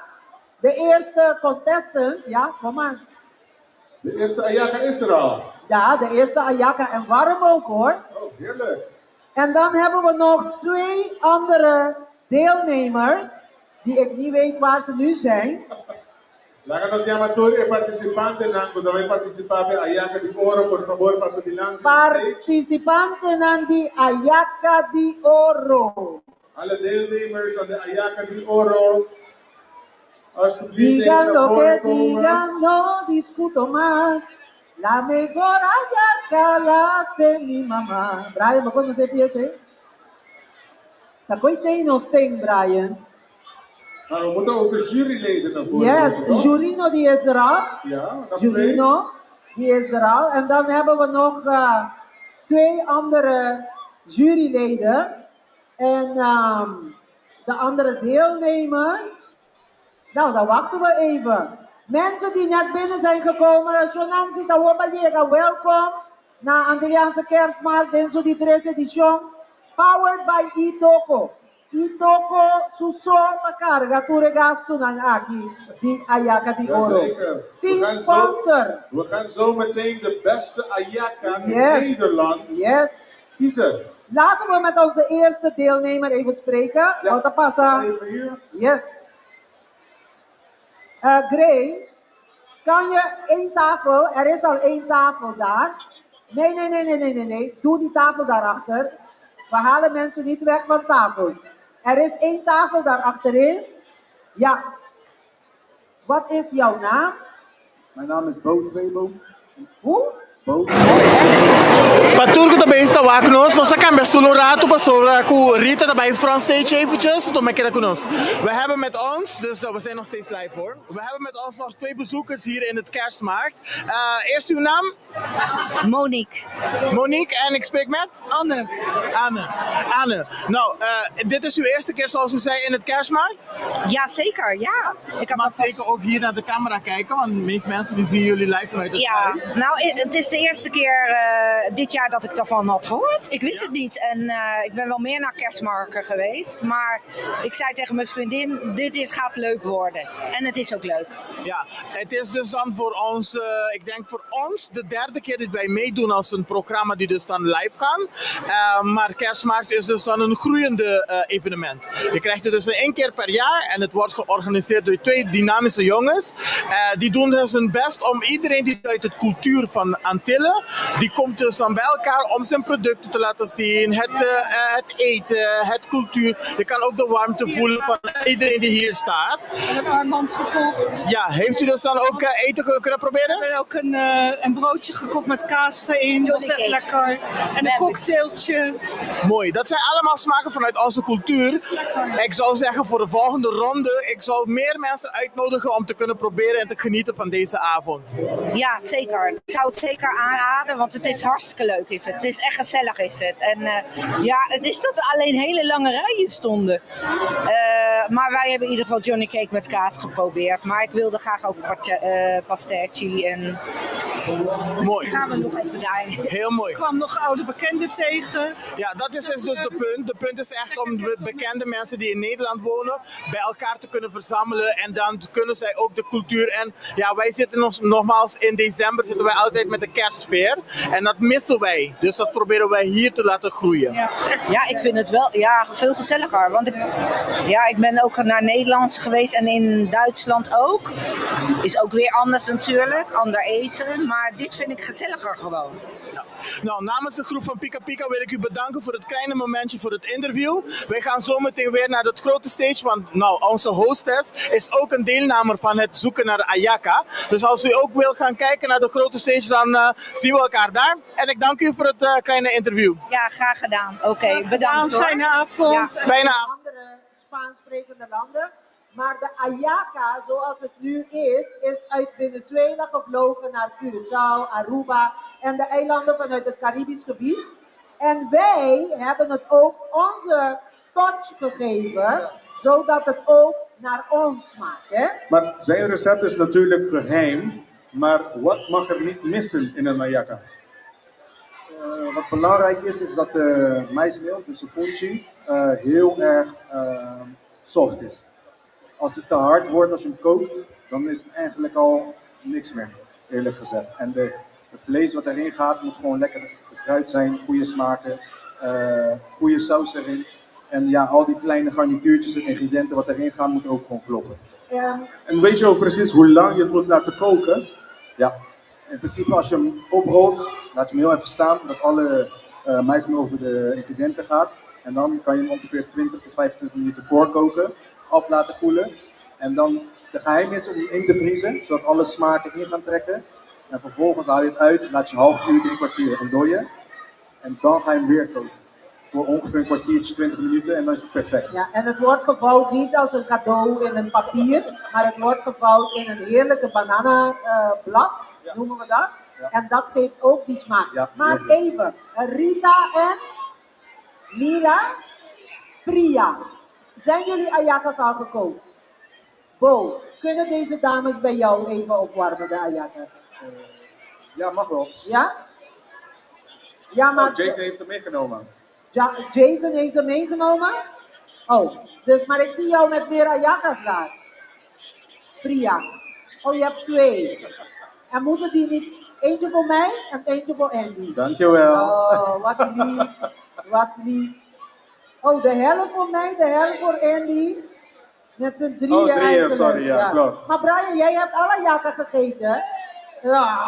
de eerste contestant. Ja, kom maar. De eerste Ayaka is er al. Ja, de eerste Ayaka en warm ook hoor. Oh, heerlijk. En dan hebben we nog 2 andere deelnemers, die ik niet weet waar ze nu zijn. Láganos llamatori e participantes nango também participar de Ayaka di Oro, por favor, paso dilante. Participanten aan die Ayaka di Oro. Alle deelnemers aan de Ayaka di Oro, alsjeblieft Digan even naar lo voren que komen. digan, no discuto más. La mejor Ayaka la hace mi mamá. Brian, ¿me conoces ese? Takoy nos ten, Brian. Nou, we moeten ook de juryleden naar voren Yes, komen, toch? Jurino die is er al. Ja, dat twee. Jurino, die is er al. En dan hebben we nog 2 andere juryleden. En de andere deelnemers. Nou, dan wachten we even. Mensen die net binnen zijn gekomen, Jonansi Tawobayega, welkom naar Antilliaanse Kerstmarkt, Denso di Tres Edition, powered by Itoko. Itoko suso ta carga tu regasto ng aki di Ayaka di Oro. Jazeker. Sin sponsor. We gaan zo meteen de beste Ayaka in Yes. Nederland Yes. kiezen. Laten we met onze eerste deelnemer even spreken. Ja. Want dat passa. Even hier. Yes. Gray, kan je 1 tafel, er is al 1 tafel daar. Nee. Doe die tafel daarachter. We halen mensen niet weg van tafels. Er is 1 tafel daar achterin. Ja. Wat is jouw naam? Mijn naam is Bo Twebo. Hoe? Bo. Paturco também está lá conosco. Nós acabamos de um rato para com Rita daarbij front stage eventjes. Tot met elkaar conosco. We hebben met ons, dus we zijn nog steeds live hoor. We hebben met ons nog 2 bezoekers hier in het Kerstmarkt. Eerst uw naam? Monique. Monique en ik spreek met? Anne. Anne. Nou, dit is uw eerste keer zoals u zei in het Kerstmarkt? Ja, zeker. Ja. Ik heb mag zeker ook hier naar de camera kijken, want de meeste mensen die zien jullie live vanuit het huis. Nou, het is de eerste keer dit jaar dat ik daarvan had gehoord. Ik wist het niet. En ik ben wel meer naar kerstmarkten geweest. Maar ik zei tegen mijn vriendin, gaat leuk worden. En het is ook leuk. Ja, het is dus dan voor ons, ik denk voor ons de derde keer dat wij meedoen als een programma die dus dan live gaan. Maar kerstmarkt is dus dan een groeiende evenement. Je krijgt het dus 1 keer per jaar en het wordt georganiseerd door 2 dynamische jongens. Die doen dus hun best om iedereen die uit het cultuur van Antillen, die komt dus dan bij elkaar om zijn producten te laten zien, het eten, het cultuur. Je kan ook de warmte voelen van iedereen die hier staat. We hebben armband gekocht. Ja, heeft u dus dan ook eten kunnen proberen? We hebben ook een broodje gekocht met kaas erin, dat was echt lekker. En een cocktailtje. Mooi, dat zijn allemaal smaken vanuit onze cultuur. Ik zou zeggen voor de volgende ronde, ik zou meer mensen uitnodigen om te kunnen proberen en te genieten van deze avond. Ja, zeker. Ik zou het zeker aanraden, want het is hartstikke leuk. Het is echt gezellig is het. En ja, het is dat er alleen hele lange rijen stonden. Maar wij hebben in ieder geval Johnny Cake met kaas geprobeerd. Maar ik wilde graag ook pastacci en... Mooi. Gaan we nog even daarin. Heel mooi. Ik kwam nog oude bekenden tegen. Ja, dat is dus de punt. De punt is echt om de bekende mensen die in Nederland wonen bij elkaar te kunnen verzamelen. En dan kunnen zij ook de cultuur. En ja, wij zitten nogmaals in december zitten wij altijd met de kerstsfeer. En dat missen wij. Dus dat proberen wij hier te laten groeien. Ja, ik vind het wel veel gezelliger. Want ik ben ook naar Nederlands geweest en in Duitsland ook. Is ook weer anders natuurlijk, ander eten. Maar dit vind ik gezelliger gewoon. Ja. Nou, namens de groep van Pika Pika wil ik u bedanken voor het kleine momentje voor het interview. Wij gaan zo meteen weer naar het grote stage, want nou, onze hostess is ook een deelnemer van het zoeken naar Ayaka. Dus als u ook wil gaan kijken naar de grote stage, dan zien we elkaar daar. En ik dank u voor het kleine interview. Ja, graag gedaan. Oké, bedankt hoor. Fijne avond. Ja. Fijne avond. Andere Spaans sprekende landen. Maar de Ayaka, zoals het nu is uit Venezuela gevlogen naar Curaçao, Aruba en de eilanden vanuit het Caribisch gebied. En wij hebben het ook onze touch gegeven, zodat het ook naar ons smaakt. Hè? Maar zijn recept is natuurlijk geheim, maar wat mag er niet missen in een Ayaka? Wat belangrijk is dat de maismeel, dus de fungi, heel erg soft is. Als het te hard wordt als je hem kookt, dan is het eigenlijk al niks meer, eerlijk gezegd. En de vlees wat erin gaat, moet gewoon lekker gekruid zijn, goede smaken, goede saus erin. En ja, al die kleine garnituurtjes en ingrediënten wat erin gaan, moet ook gewoon kloppen. En weet je ook precies hoe lang je het moet laten koken? Ja, in principe als je hem oprolt, laat je hem heel even staan, dat alle maismeel over de ingrediënten gaat. En dan kan je hem ongeveer 20 tot 25 minuten voorkoken, af laten koelen. En dan, de geheim is om hem in te vriezen, zodat alle smaken in gaan trekken. En vervolgens haal je het uit, laat je een half uur, 3 kwartier ontdooien. En dan ga je hem weer koken. Voor ongeveer een kwartiertje, 20 minuten en dan is het perfect. Ja, en het wordt gevouwd niet als een cadeau in een papier, maar het wordt gevouwd in een heerlijke bananenblad, noemen we dat. Ja. En dat geeft ook die smaak. Ja, maar even, Rita en Mila, Priya, zijn jullie Ayakas al gekookt? Bo, kunnen deze dames bij jou even opwarmen, de Ayakas? Ja, mag wel. Ja? Ja, maar... Oh, Jason heeft hem meegenomen. Jason heeft ze meegenomen? Oh, dus, maar ik zie jou met meer Ayakas daar. Priya. Oh, je hebt 2. En moeten die niet... Eentje voor mij en eentje voor Andy. Dankjewel. Oh, wat lief. Wat lief. Oh, de helft voor mij, de helft voor Andy. Met z'n drieën eigenlijk. Sorry, ja, klopt. Maar Brian, jij hebt alle Ayakas gegeten. Ja.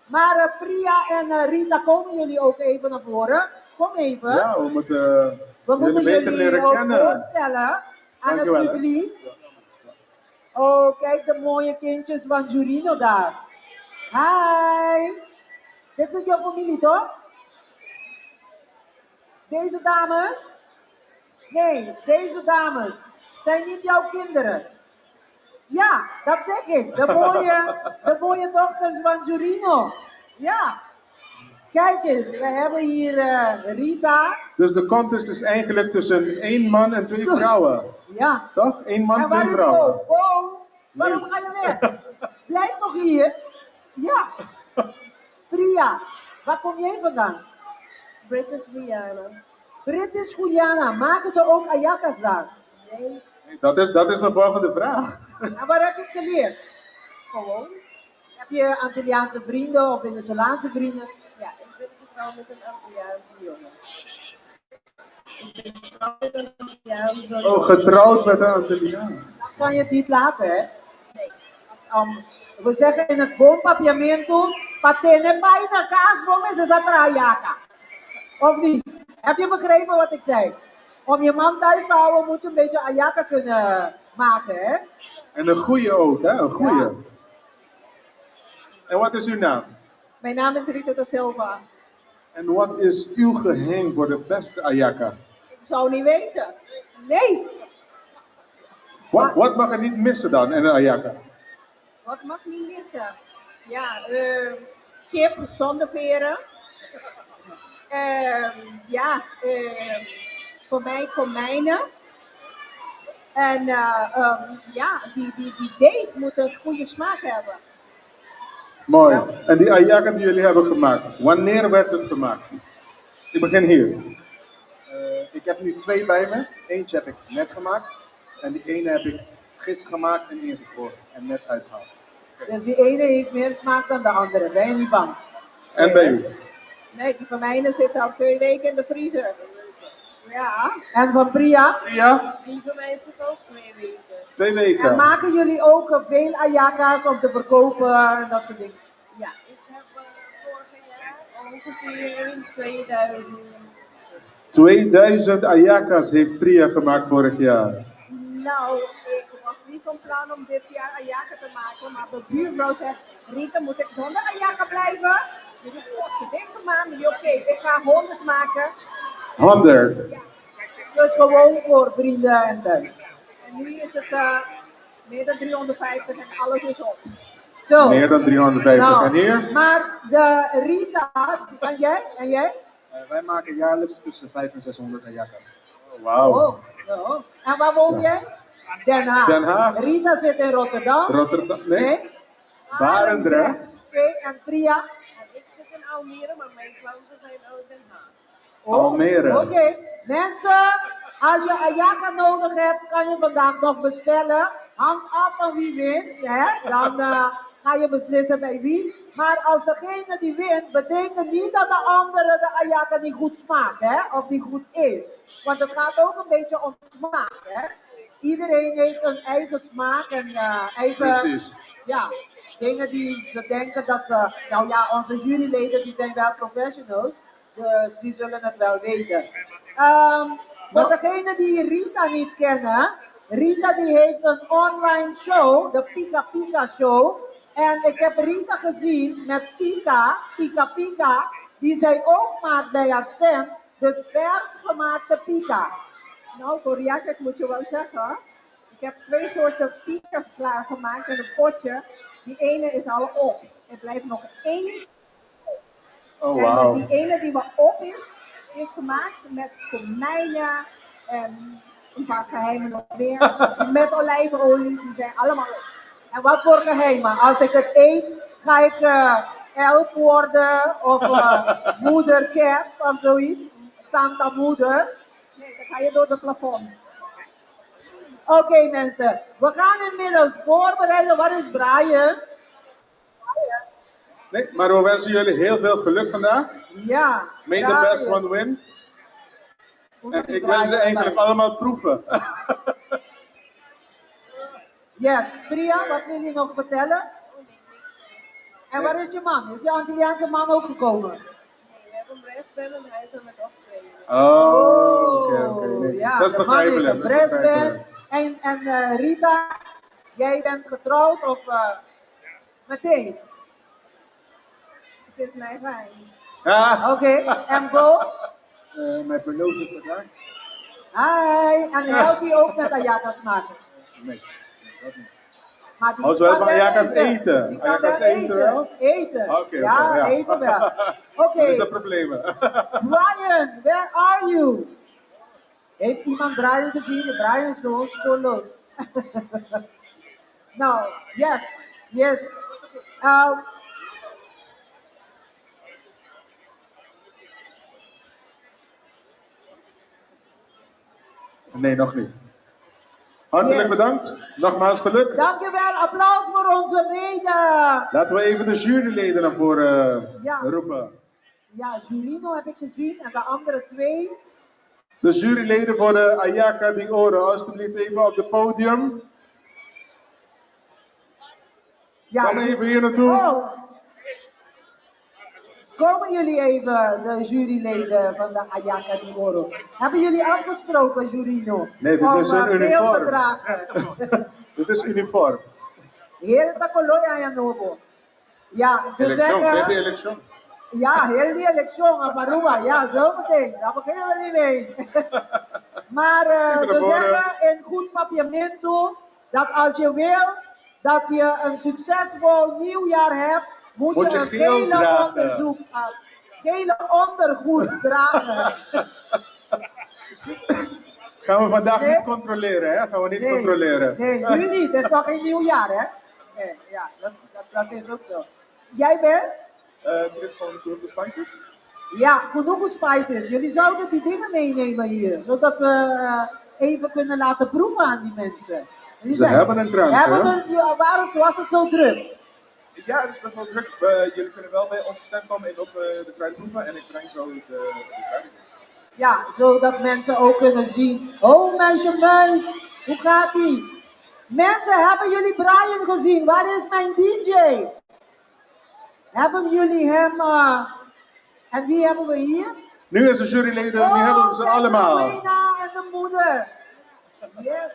Maar Priya en Rita, komen jullie ook even naar voren? Kom even. Ja, we moeten beter jullie leren ook kennen. voorstellen aan het publiek. Oh, kijk de mooie kindjes van Jurino daar. Hi. Dit is jouw familie, toch? Deze dames? Nee, deze dames zijn niet jouw kinderen. Ja, dat zeg ik. De mooie dochters van Jurino. Ja. Kijk eens, we hebben hier Rita. Dus de contest is eigenlijk tussen 1 man en 2 vrouwen. Ja. Toch? 1 man, en 2 waar is vrouwen. Bo? Bo, waarom ga je weg? Blijf nog hier. Ja. Priya, Waar kom jij vandaan? British Guyana. British Guyana. Maken ze ook ayakas daar? Nee, Dat is mijn volgende vraag. En waar heb je het geleerd? gewoon. Heb je Antilliaanse vrienden of Venezolaanse vrienden? Ja, ik ben getrouwd met een Antilliaanse jongen. Ik ben getrouwd met een Antilliaanse jongen. Oh, getrouwd met een Antilliaan. Dan kan je het niet laten, hè? Nee. We zeggen in het buon papiamento, patene paina kaasbom is een ayaka. Of niet? Heb je begrepen wat ik zei? Om je man thuis te houden moet je een beetje ayaka kunnen maken, hè? En een goede ook, hè? Een goede. Ja. En wat is uw naam? Mijn naam is Rita da Silva. En wat is uw geheim voor de beste ayaka? Ik zou niet weten. Nee. Wat mag er niet missen dan in een ayaka? Wat mag niet missen? Ja, kip zonder veren. Voor mij komijnen. En die deeg moet een goede smaak hebben. Mooi. En die ayaka die jullie hebben gemaakt, wanneer werd het gemaakt? Ik begin hier. Ik heb nu 2 bij me. Eentje heb ik net gemaakt. En die ene heb ik gisteren gemaakt en ingevroren. En net uitgehaald. Dus die ene heeft meer smaak dan de andere. Ben je niet bang? En bij u? Nee, die van mij zit al 2 weken in de vriezer. Ja. En van Priya? Priya? Die van mij zit ook 2 weken. 2 weken. En maken jullie ook veel ayaka's om te verkopen en dat soort dingen? Ja, ik heb vorig jaar ongeveer 2000. 2000 ayakas heeft Priya gemaakt vorig jaar. Nou, ik was niet van plan om dit jaar ayaka te maken, maar mijn buurvrouw zegt, Rita, moet ik zonder ayaka blijven? Dus ik dacht, denken maar, oké, ik ga 100 maken. 100. Ja. Dus gewoon voor vrienden en thuis. En nu is het meer dan 350 en alles is op. Zo. Meer dan 350. Nou, En hier? maar de Rita, en jij? En jij? Wij maken jaarlijks tussen 500 en 600 ayakas. Wauw. Oh, zo. En waar woon jij? Den Haag. Den Haag. Rita zit in Rotterdam. Rotterdam? Nee. Barendrecht. Oké, en Priya? En ik zit in Almere, maar mijn klanten zijn uit Den Haag. Almere. Oké. Mensen, als je ayaka nodig hebt, kan je vandaag nog bestellen. Hangt af van wie wint, hè? Dan ga je beslissen bij wie. Maar als degene die wint, betekent niet dat de andere de ayaka niet goed smaakt, hè? Of niet goed is. Want het gaat ook een beetje om smaak, hè? Iedereen heeft een eigen smaak en eigen... Precies. Ja, dingen die ze denken dat... nou ja, onze juryleden die zijn wel professionals. Dus die zullen het wel weten. Voor degenen die Rita niet kennen. Rita die heeft een online show, de Pika Pika Show. En ik heb Rita gezien met Pika Pika, die zij ook maakt bij haar stem. Dus versgemaakte Pika. Nou, voor Jack, ik moet je wel zeggen. Ik heb 2 soorten pika's klaargemaakt in een potje. Die ene is al op. Er blijft nog 1. Oh, En wauw. die ene die wat op is gemaakt met konijnen en een paar geheimen nog meer. Met olijfolie, die zijn allemaal op. En wat voor geheimen? Als ik het eet, ga ik elf worden of moeder kerst of zoiets. Santa moeder. Nee, dan ga je door het plafond. Oké, mensen, we gaan inmiddels voorbereiden. Wat is Brian? Nee, maar we wensen jullie heel veel geluk vandaag. Ja. May the best one win. En ik wil ze eigenlijk allemaal proeven. Yes, Priya, wat wil je nog vertellen? En waar is je man? Is je Antilliaanse man ook gekomen? Nee, we hebben een breastband en hij is er met optreden. Oh, oké. Nee. Ja, Dat is de man heeft begrijpelijk. een dat is begrijpelijk. breastband. En Rita, jij bent getrouwd of meteen? Het is mij fijn. Ja. Oké, en Bo? Mijn verloofde is er klaar? Hi, en helpt die ook met ayakas maken? Nee, dat niet. Maar die Oh, zo kan hebben wel ayakas eten. Die kan Ayakas wel eten wel? Eten. Oké, Ja, oké, ja. eten wel. Oké. Dat is een probleem. Brian, where are you? Heeft iemand Brian gezien? Brian is gewoon spoorloos. Nou, yes. Nee, nog niet. Hartelijk Yes. bedankt. Nogmaals geluk. Dankjewel, applaus voor onze mede. Laten we even de juryleden naar voren Ja. roepen. Ja, Julino heb ik gezien en de andere twee. De juryleden voor de Ayaka di Oro, alsjeblieft even op het podium. Ja, Kom even hier naartoe. Oh. Komen jullie even, de juryleden van de Ayaka di Oro? Hebben jullie afgesproken, Julino? Nee, dit om is een geel te uniform. dragen? Dit is uniform. Heel de koloya ya nobo. Ja, ze Election, zeggen... baby election. Ja, heel die election, Marua. Ja, zo meteen. Daar beginnen we niet mee. Maar ze zeggen in goed papiamento dat als je wil dat je een succesvol nieuwjaar hebt, moet je een geel gele dragen. gele ondergoed dragen. Gaan we vandaag Nee. niet controleren, hè? Gaan we niet controleren. Nee, nu niet. Het is nog geen nieuwjaar, hè? Nee, ja, dat is ook zo. Jij bent? Dit is van de Spices. Ja, Kunuku Spices. Jullie zouden die dingen meenemen hier, zodat we even kunnen laten proeven aan die mensen. Ze hebben een krant, was het zo druk? Ja, het is best wel druk. Jullie kunnen wel bij onze stand komen en op de kruiden proeven en ik breng zo de kruiden. Ja, zodat mensen ook kunnen zien. Oh, meisje muis, hoe gaat die? Mensen, hebben jullie Brian gezien? Waar is mijn DJ? Hebben jullie hem... En wie hebben we hier? Nu is de juryleden, nu hebben we ze allemaal. Rowena en de moeder. Yes.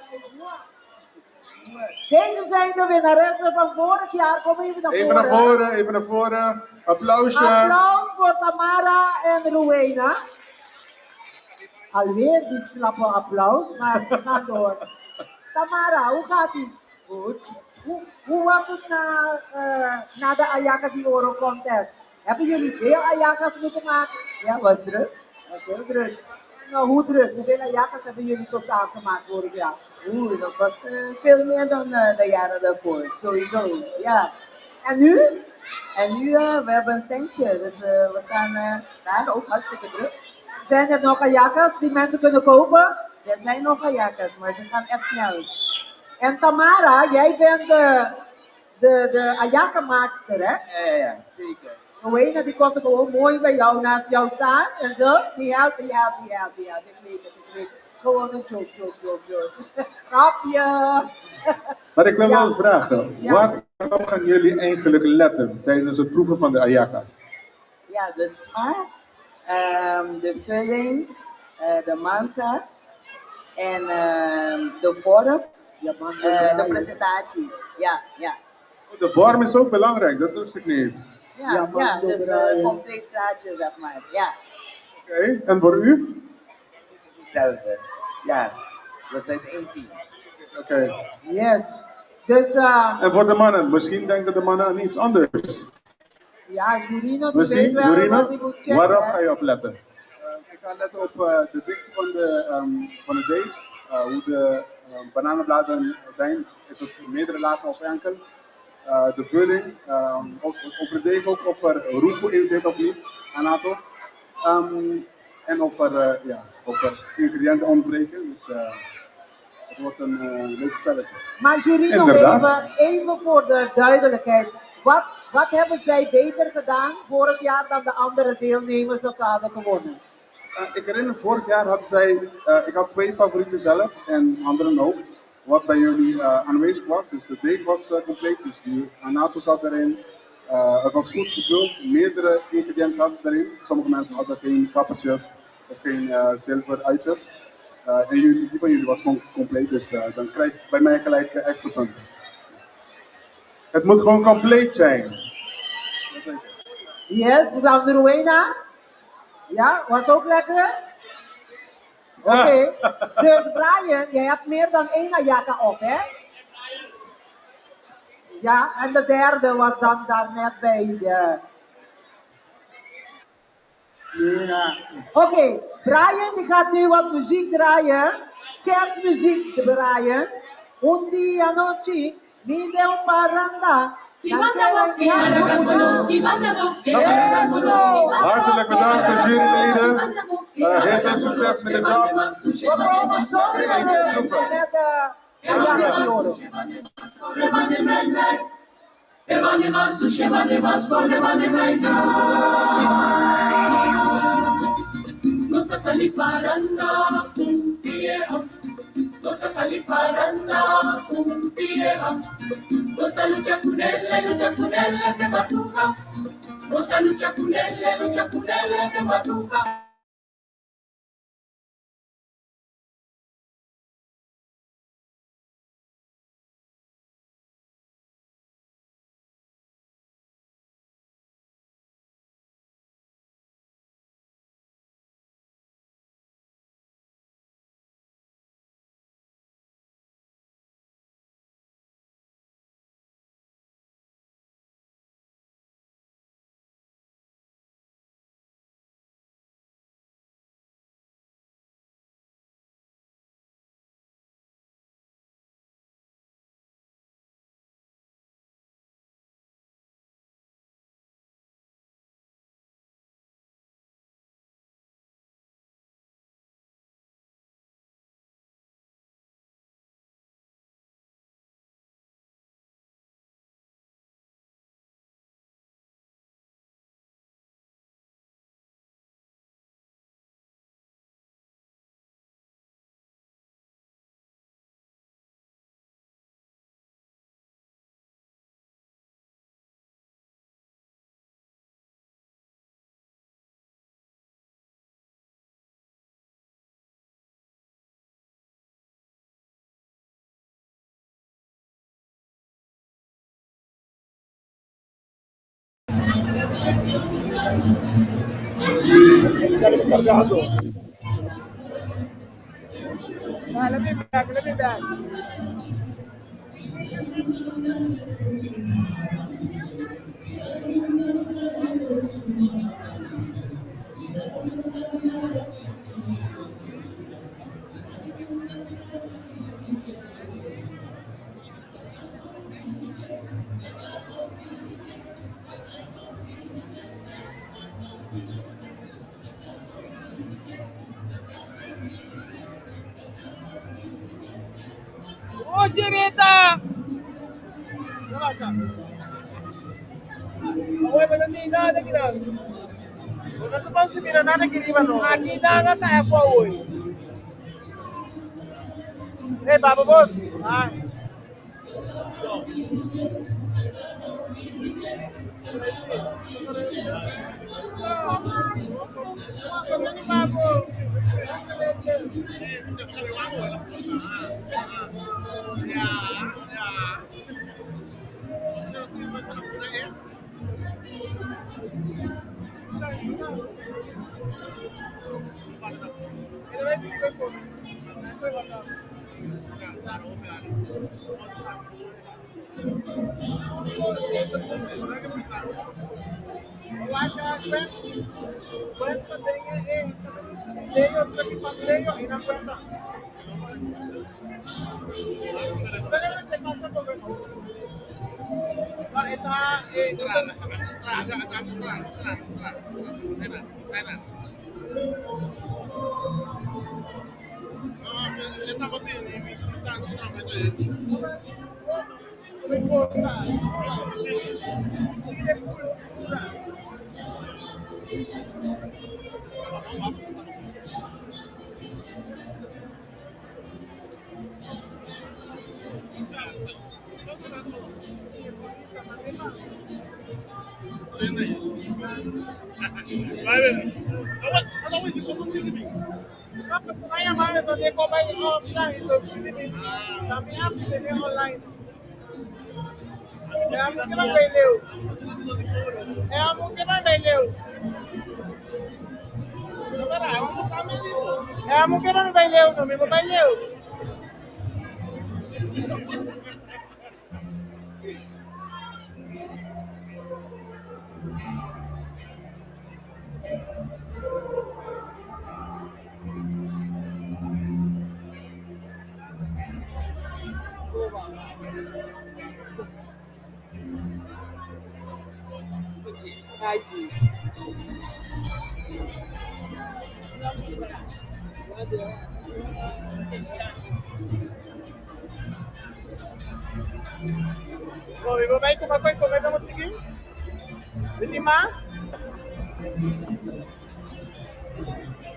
Deze zijn de winnaressen van vorig jaar. Kom even naar Even voren. naar voren, even naar voren. Applausje. Applaus voor Tamara en Rowena. Alweer die slappe applaus, maar we gaan door. Tamara, hoe gaat ie? Goed. Hoe was het na de Ayaka di Oro contest? Hebben jullie veel Ayakas moeten maken? Ja, was druk. Was heel druk. Nou, hoe druk? Hoeveel Ayakas hebben jullie totaal gemaakt vorig jaar? Oeh, dat was veel meer dan de jaren daarvoor, sowieso, ja. En nu? En nu, we hebben een standje, dus we staan daar ook hartstikke druk. Zijn er nog Ayakas die mensen kunnen kopen? Er zijn nog Ayakas, maar ze gaan echt snel. En Tamara, jij bent de Ayaka-maakster, hè? Ja, zeker. Rowena, die komt er gewoon mooi bij jou, naast jou staan en zo. Die helpt. Ik weet het. Het is gewoon een joke. Grapje. Maar ik wil Ja. wel eens vragen, Ja. waar gaan jullie eigenlijk letten tijdens het proeven van de Ayaka? Ja, de smaak, de vulling, de massa en de vorm, de presentatie. Ja. De vorm is ook belangrijk, dat wist ik niet. Ja, dus compleet plaatje, zeg maar. Ja. Oké, en voor u? Hetzelfde. Ja, we zijn één team. Oké. Yes. Dus, En voor de mannen, misschien denken de mannen aan iets anders. ja, Jurino, die Misschien, weet wel Jurino, wat hij moet checken. waarop ga je op letten? Ik ga letten op de dikte van de deeg, hoe de bananenbladen zijn. Is het meerdere lagen of enkel? De vulling, over de deeg ook of er roepo in zit of niet, een aantal. En of er ingrediënten ontbreken. Dus het wordt een leuk spelletje. Maar Jurino, even voor de duidelijkheid. Wat hebben zij beter gedaan vorig jaar dan de andere deelnemers dat ze hadden gewonnen? Ik herinner, vorig jaar hadden zij, ik had 2 favorieten zelf en anderen ook. Wat bij jullie aanwezig was, dus de deeg was compleet, dus die anato zat erin. Het was goed gevuld, meerdere ingrediënten zaten erin. Sommige mensen hadden geen kappertjes of geen zilveruitjes. En die van jullie was gewoon compleet, dus dan krijg je bij mij gelijk extra punten. Het moet gewoon compleet zijn. Jazeker. Yes, van de Rowena? Ja, was ook lekker? Oké. Dus Brian, je hebt meer dan 1 Ayaka op, hè? Ja, en de derde was dan daar net bij de... Ja. Oké, Brian die gaat nu wat muziek draaien. Kerstmuziek draaien. Undi anochi, nide paranda. Hartelijk bedankt de juryleden. Heel veel succes met de job. We komen zo weer met de Ayaka-Fiore. Cosa salí parando, un viejo. Cosa salí parando, un viejo. Cosa lucha con él, que matuca. Cosa lucha con él, que matuca. Cargado. Let me back. Ô, Xereta! Away pa lang din na ginag. Wala sa pang simira na nagiriban no. Aki na nga tayo po oy. Eh, Baba Boss. Ah. I see. Bom, eu vou bem com uma coisa, como é que eu vou seguir? Lima?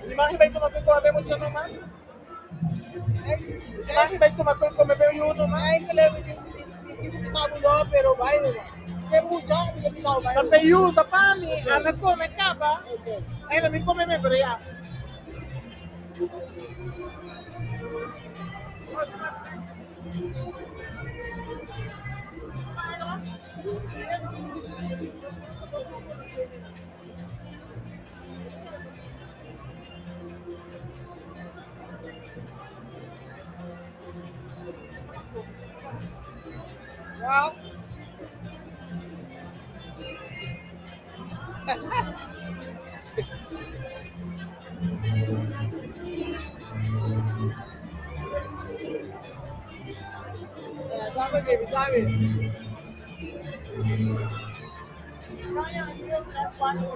Lima, vai com uma coisa, como é que eu vou seguir? Lima, vai com uma coisa, como é que eu vou seguir? Ay, que le bisa mo lo, pero bayo ba? Kaya pucha, hindi ka bisa ko bayo. Tapi yun, tapami, anak ko, may kaba. Ay, namin ko may memory ah. Well. Sabi. Kaya yung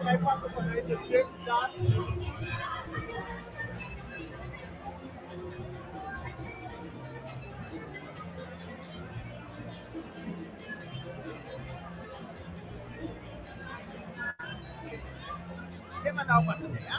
may paano ko na ito, check that. Hindi man ako pa siya.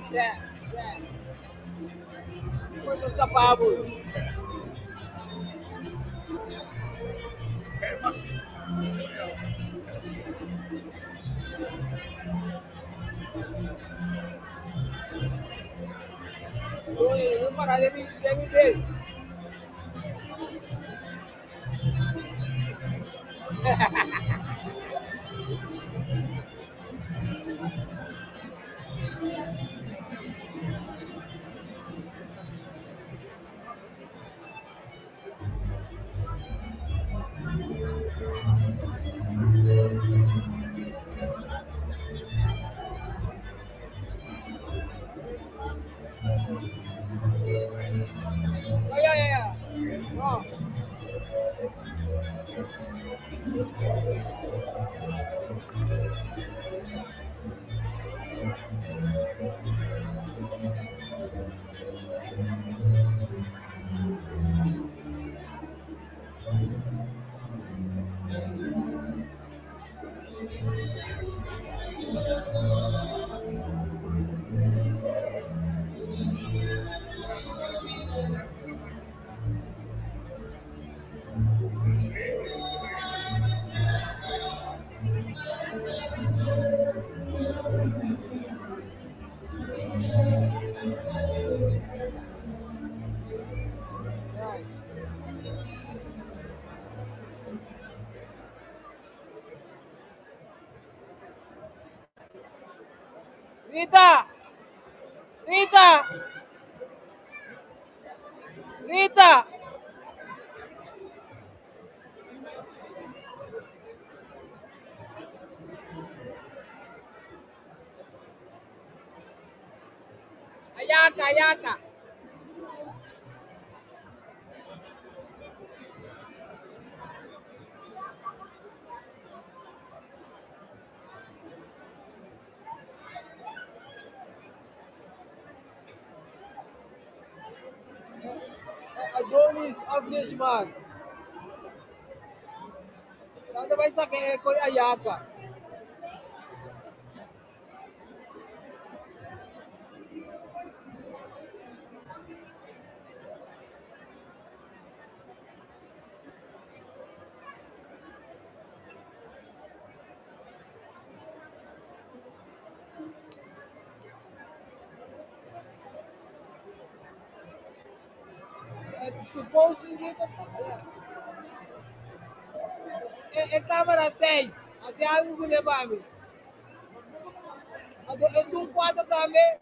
Zé. Muitos capabos. Oi, parar de me ver. Yeah. Oh. Rita! Ayaka! Adonis Afnishman. Nada vai saber com Ayaka. supposedly câmara 6. Assim, algo que leva me. É um quadro também.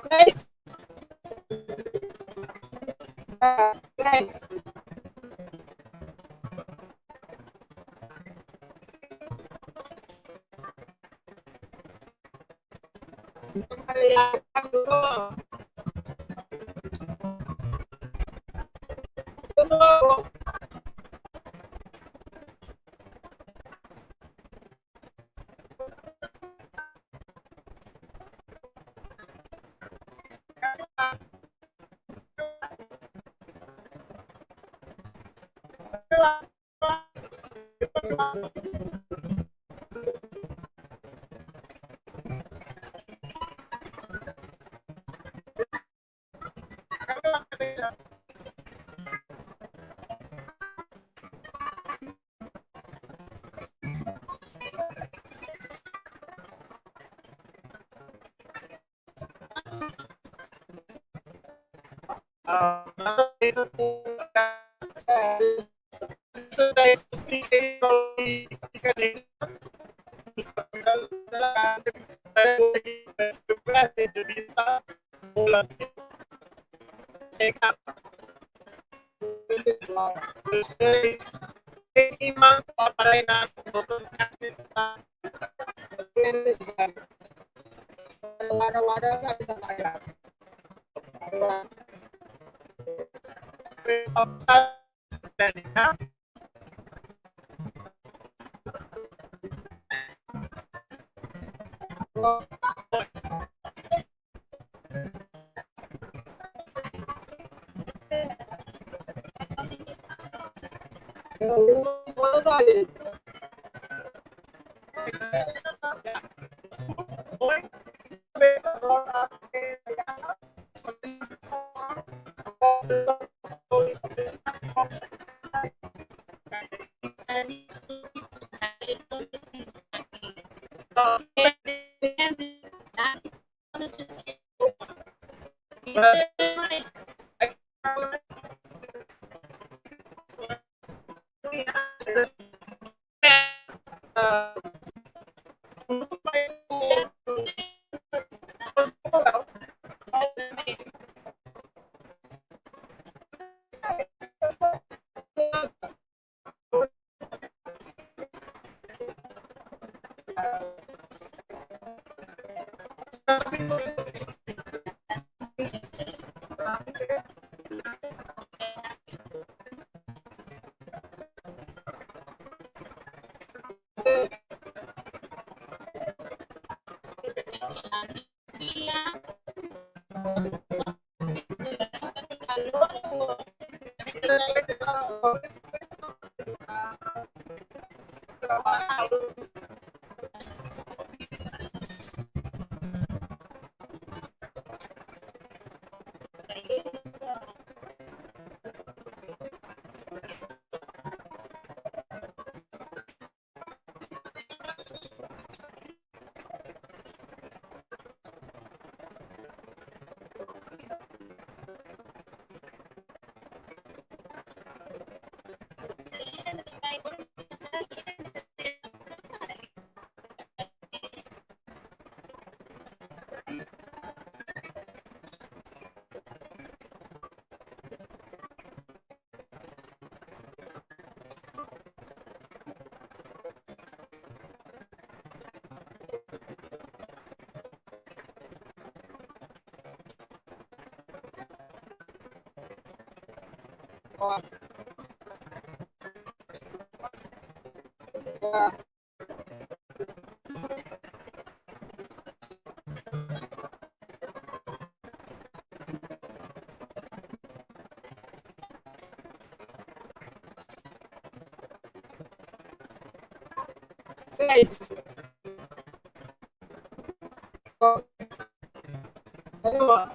Seis. Seis. De nuevo.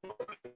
Seis.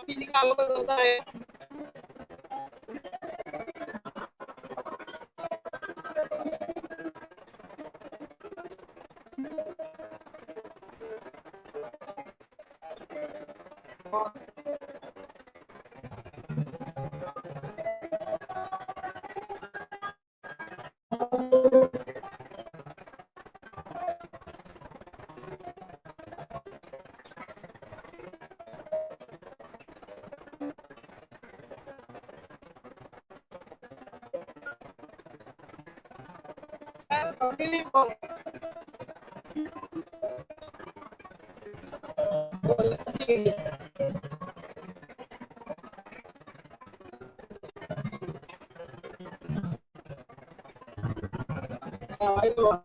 Pili ka ako to sa pili mo. Sige. Ayun.